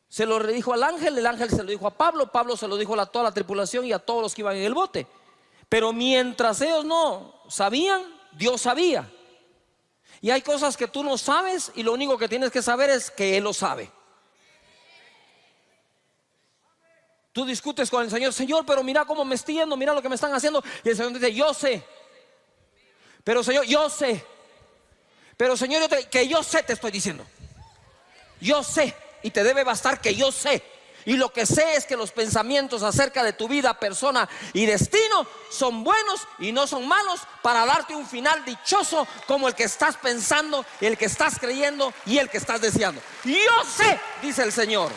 [SPEAKER 1] Se lo dijo al ángel, el ángel se lo dijo a Pablo, Pablo se lo dijo a toda la tripulación y a todos los que iban en el bote. Pero mientras ellos no sabían, Dios sabía. Y hay cosas que tú no sabes y lo único que tienes que saber es que Él lo sabe. Tú discutes con el Señor, Señor, pero mira cómo me estoy yendo, mira lo que me están haciendo. Y el Señor dice, yo sé. Pero Señor, yo sé. Pero Señor, que yo sé te estoy diciendo. Yo sé. Y te debe bastar que yo sé. Y lo que sé es que los pensamientos acerca de tu vida, persona y destino son buenos y no son malos, para darte un final dichoso como el que estás pensando, el que estás creyendo y el que estás deseando. Yo sé, dice el Señor.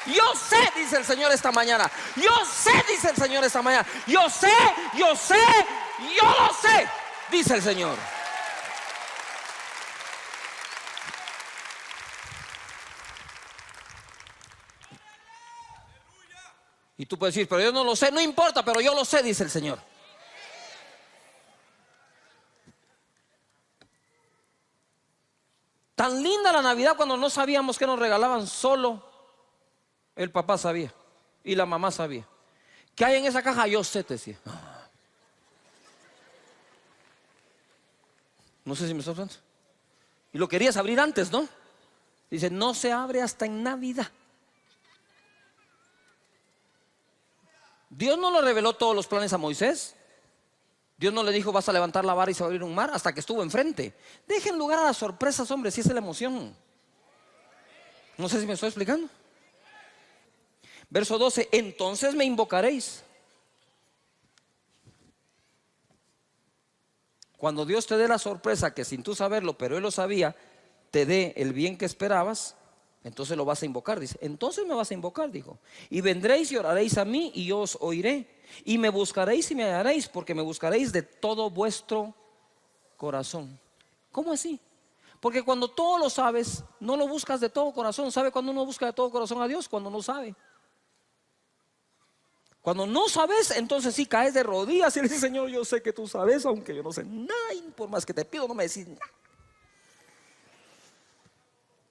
[SPEAKER 1] Yo sé, dice el Señor esta mañana. Yo sé, dice el Señor esta mañana. Yo sé, yo sé, yo lo sé, dice el Señor. Y tú puedes decir, pero yo no lo sé. No importa, pero yo lo sé, dice el Señor. Tan linda la Navidad cuando no sabíamos qué nos regalaban. Solo el papá sabía y la mamá sabía. ¿Qué hay en esa caja? Yo sé, te decía. No sé si me estás hablando. Y lo querías abrir antes, ¿no? Dice, no se abre hasta en Navidad. Dios no le reveló todos los planes a Moisés. Dios no le dijo, vas a levantar la vara y se va a abrir un mar, hasta que estuvo enfrente. Dejen lugar a las sorpresas, hombre, si esa es la emoción. No sé si me estoy explicando. Verso 12, entonces me invocaréis. Cuando Dios te dé la sorpresa, que sin tú saberlo, pero Él lo sabía, te dé el bien que esperabas, entonces lo vas a invocar. Dice, entonces me vas a invocar, dijo. Y vendréis y oraréis a mí y yo os oiré. Y me buscaréis y me hallaréis, porque me buscaréis de todo vuestro corazón. ¿Cómo así? Porque cuando todo lo sabes, no lo buscas de todo corazón. ¿Sabe cuando uno busca de todo corazón a Dios? Cuando no sabe. Cuando no sabes, entonces sí caes de rodillas y le dices: Señor, yo sé que tú sabes, aunque yo no sé nada, y por más que te pido no me decís nada.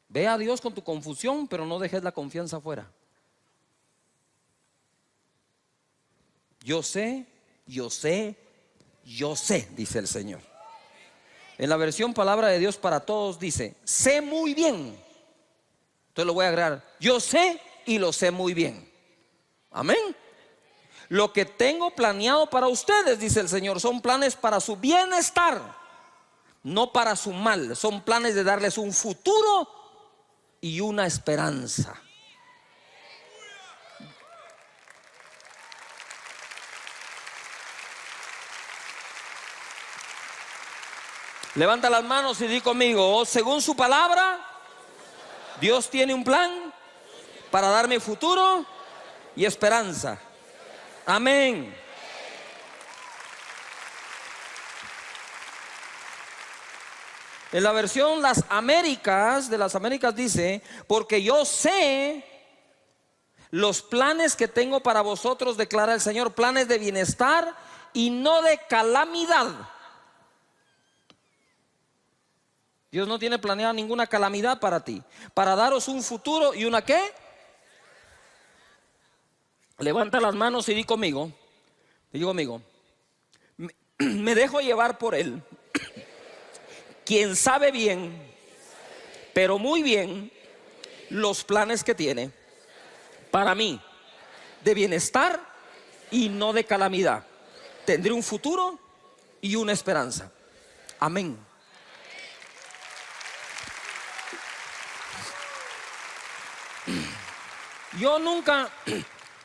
[SPEAKER 1] Ve a Dios con tu confusión, pero no dejes la confianza afuera. Yo sé, yo sé, yo sé, dice el Señor. En la versión Palabra de Dios para Todos dice: sé muy bien. Entonces lo voy a agregar: yo sé y lo sé muy bien. Amén. Lo que tengo planeado para ustedes, dice el Señor, son planes para su bienestar, no para su mal. Son planes de darles un futuro y una esperanza. Levanta las manos y di conmigo: oh, según su palabra, Dios tiene un plan para darme futuro y esperanza. Amén. En la versión Las Américas, de las Américas dice: porque yo sé los planes que tengo para vosotros, declara el Señor, planes de bienestar y no de calamidad. Dios no tiene planeada ninguna calamidad para ti, para daros un futuro y una ¿qué? Levanta las manos y di conmigo, me dejo llevar por Él, quien sabe bien, pero muy bien, los planes que tiene para mí, de bienestar y no de calamidad. Tendré un futuro y una esperanza. Amén. Yo nunca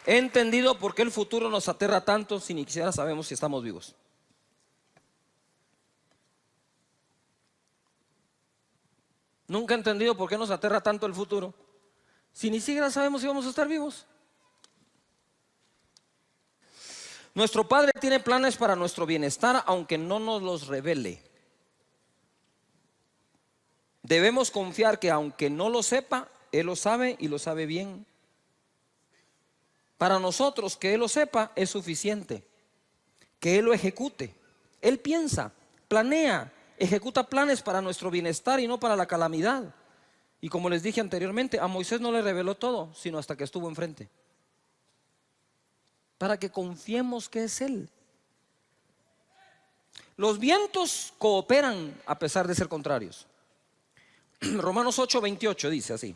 [SPEAKER 1] he entendido por qué el futuro nos aterra tanto si ni siquiera sabemos si estamos vivos. Nunca he entendido por qué nos aterra tanto el futuro si ni siquiera sabemos si vamos a estar vivos. Nuestro Padre tiene planes para nuestro bienestar, aunque no nos los revele. Debemos confiar que aunque no lo sepa, Él lo sabe y lo sabe bien. Para nosotros que Él lo sepa es suficiente, que Él lo ejecute. Él piensa, planea, ejecuta planes para nuestro bienestar y no para la calamidad. Y como les dije anteriormente, a Moisés no le reveló todo, sino hasta que estuvo enfrente, para que confiemos que es Él. Los vientos cooperan a pesar de ser contrarios. Romanos 8:28 dice así: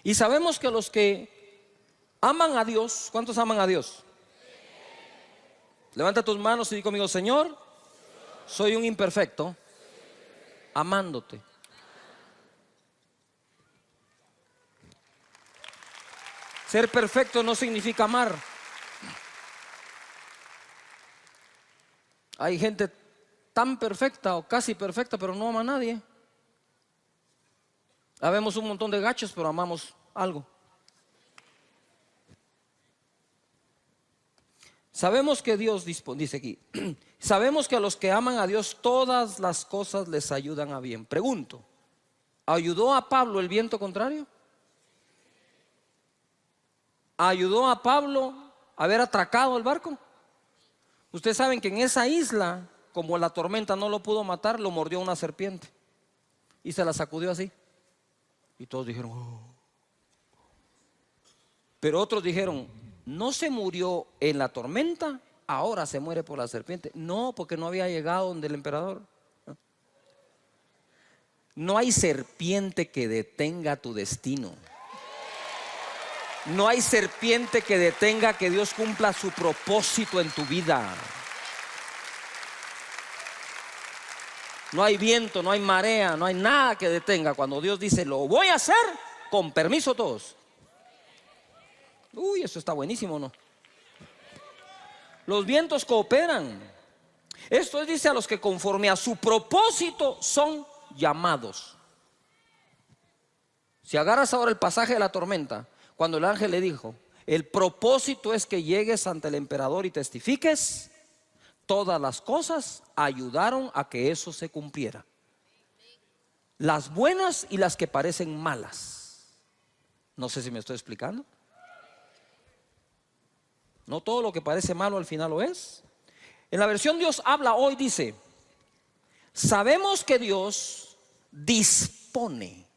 [SPEAKER 1] y sabemos que los que aman a Dios, ¿cuántos aman a Dios? Levanta tus manos y di conmigo: Señor, soy un imperfecto amándote. Ser perfecto no significa amar. Hay gente tan perfecta o casi perfecta, pero no ama a nadie. Habemos un montón de gachos, pero amamos algo. Sabemos que Dios dice aquí, sabemos que a los que aman a Dios todas las cosas les ayudan a bien. Pregunto: ¿ayudó a Pablo el viento contrario? ¿Ayudó a Pablo a haber atracado el barco? Ustedes saben que en esa isla, como la tormenta no lo pudo matar, lo mordió una serpiente y se la sacudió así. Y todos dijeron: oh. Pero otros dijeron: no se murió en la tormenta, ahora se muere por la serpiente. No, porque no había llegado donde el emperador. No hay serpiente que detenga tu destino. No hay serpiente que detenga que Dios cumpla su propósito en tu vida. No hay viento, no hay marea, no hay nada que detenga cuando Dios dice: lo voy a hacer, con permiso todos. Uy, eso está buenísimo, ¿no? Los vientos cooperan. Esto dice a los que conforme a su propósito son llamados. Si agarras ahora el pasaje de la tormenta, cuando el ángel le dijo: el propósito es que llegues ante el emperador y testifiques, todas las cosas ayudaron a que eso se cumpliera. las buenas y las que parecen malas. No sé si me estoy explicando. No todo lo que parece malo al final lo es. En la versión Dios habla hoy dice: sabemos que Dios dispone,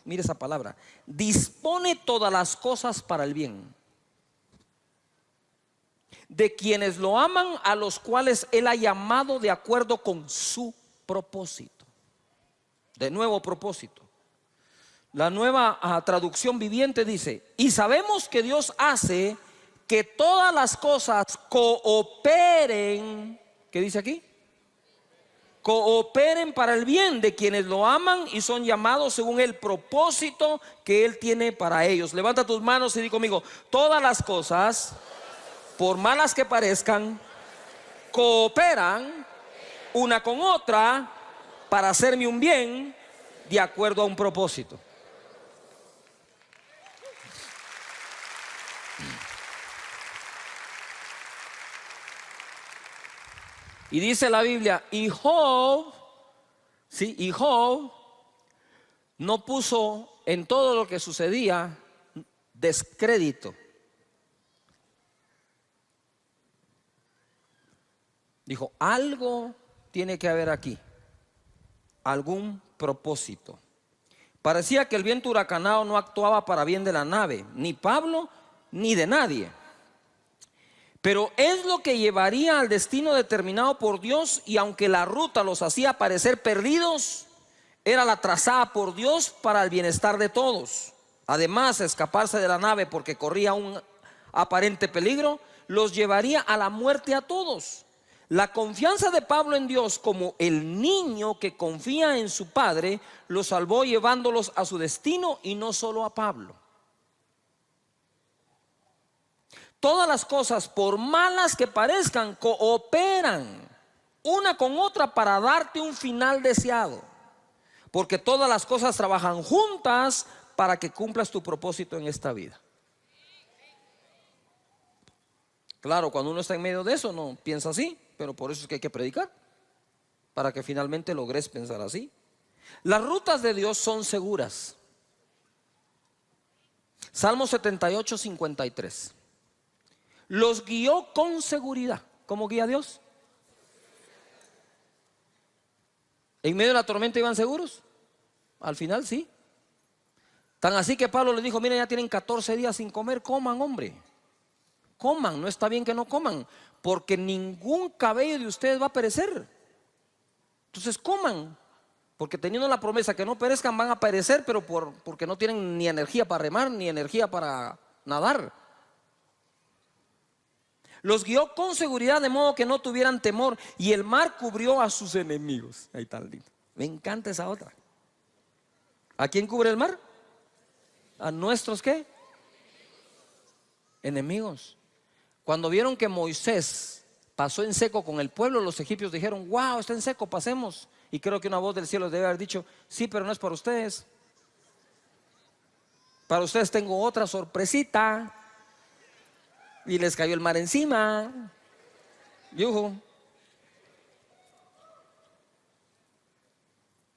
[SPEAKER 1] mire esa palabra, dispone todas las cosas para el bien de quienes lo aman, a los cuales Él ha llamado de acuerdo con su propósito. De nuevo, propósito. La nueva traducción viviente dice: y sabemos que Dios hace que todas las cosas cooperen. ¿Qué dice aquí? Cooperen para el bien de quienes lo aman y son llamados según el propósito que Él tiene para ellos. Levanta tus manos y di conmigo: todas las cosas, por malas que parezcan, cooperan una con otra para hacerme un bien de acuerdo a un propósito. Y dice la Biblia, y Job no puso en todo lo que sucedía descrédito. Dijo, algo tiene que haber aquí, algún propósito. Parecía que el viento huracanado no actuaba para bien de la nave, ni Pablo ni de nadie. Pero es lo que llevaría al destino determinado por Dios, y aunque la ruta los hacía parecer perdidos, era la trazada por Dios para el bienestar de todos. Además, escaparse de la nave porque corría un aparente peligro los llevaría a la muerte a todos. La confianza de Pablo en Dios, como el niño que confía en su padre, los salvó llevándolos a su destino, y no solo a Pablo. Todas las cosas, por malas que parezcan, cooperan una con otra para darte un final deseado, porque todas las cosas trabajan juntas para que cumplas tu propósito en esta vida. Claro, cuando uno está en medio de eso no piensa así, pero por eso es que hay que predicar, para que finalmente logres pensar así. Las rutas de Dios son seguras. Salmo 78, 53. Los guió con seguridad. ¿Cómo guía Dios? ¿En medio de la tormenta iban seguros? Al final sí. Tan así que Pablo les dijo: miren, ya tienen 14 días sin comer, coman, hombre. Coman, no está bien que no coman, porque ningún cabello de ustedes va a perecer. Entonces coman, porque teniendo la promesa que no perezcan, van a perecer, pero porque no tienen ni energía para remar, ni energía para nadar. Los guió con seguridad, de modo que no tuvieran temor, y el mar cubrió a sus enemigos. Ahí está lindo. Me encanta esa otra. ¿A quién cubre el mar? ¿A nuestros qué? Enemigos. Cuando vieron que Moisés pasó en seco con el pueblo, los egipcios dijeron: wow, está en seco, pasemos. Y creo que una voz del cielo debe haber dicho: sí, pero no es para ustedes. Para ustedes tengo otra sorpresita. Y les cayó el mar encima. Yuhu.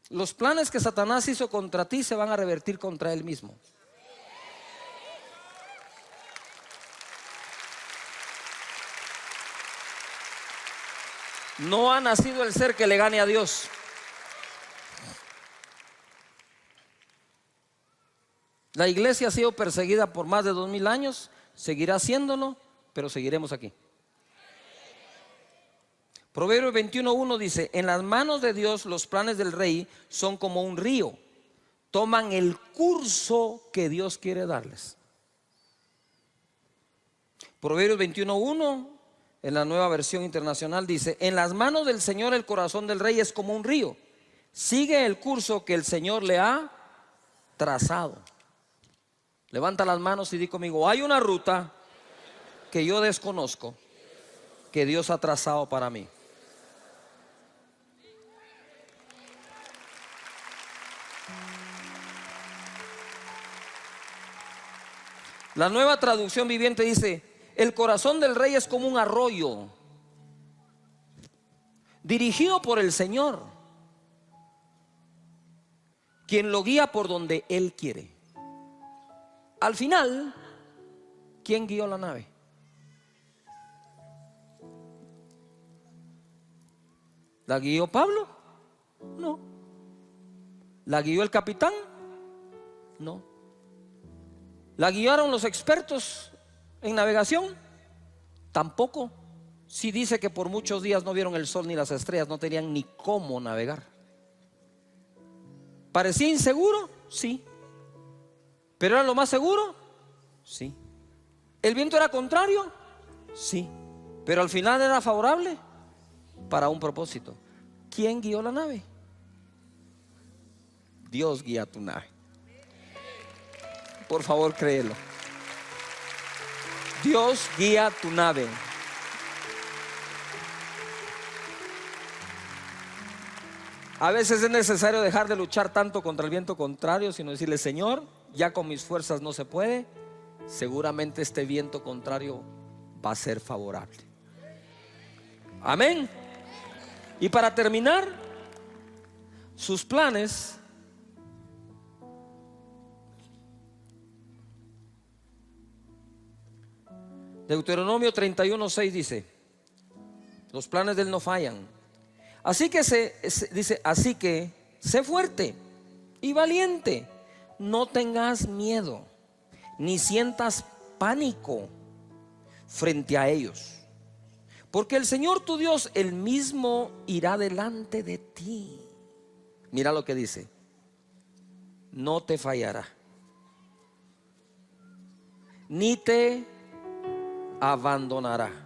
[SPEAKER 1] Los planes que Satanás hizo contra ti se van a revertir contra él mismo. No ha nacido el ser que le gane a Dios. La iglesia ha sido perseguida por más de 2000 años. Seguirá haciéndolo, pero seguiremos aquí. Proverbios 21:1 dice: en las manos de Dios los planes del rey son como un río, toman el curso que Dios quiere darles. Proverbios 21:1 en la Nueva Versión Internacional dice: en las manos del Señor el corazón del rey es como un río, sigue el curso que el Señor le ha trazado. Levanta las manos y di conmigo: hay una ruta que yo desconozco, que Dios ha trazado para mí. La Nueva Traducción Viviente dice: el corazón del rey es como un arroyo dirigido por el Señor. quien lo guía por donde Él quiere. Al final, ¿quién guió la nave? ¿La guió Pablo? No. ¿La guió el capitán? No. ¿La guiaron los expertos en navegación? Tampoco. Sí dice que por muchos días no vieron el sol ni las estrellas, no tenían ni cómo navegar. ¿Parecía inseguro? Sí. ¿Pero era lo más seguro? Sí. ¿El viento era contrario? Sí. ¿Pero al final era favorable? Para un propósito. ¿Quién guió la nave? Dios guía tu nave. Por favor, créelo. Dios guía tu nave. A veces es necesario dejar de luchar tanto contra el viento contrario, sino decirle: Señor, ya con mis fuerzas no se puede. Seguramente este viento contrario va a ser favorable. Amén. Y para terminar, sus planes Deuteronomio 31:6 dice: los planes de Él no fallan. Así que dice, así que sé fuerte y valiente, no tengas miedo, ni sientas pánico frente a ellos, porque el Señor tu Dios, Él mismo irá delante de ti. Mira lo que dice: no te fallará, ni te abandonará.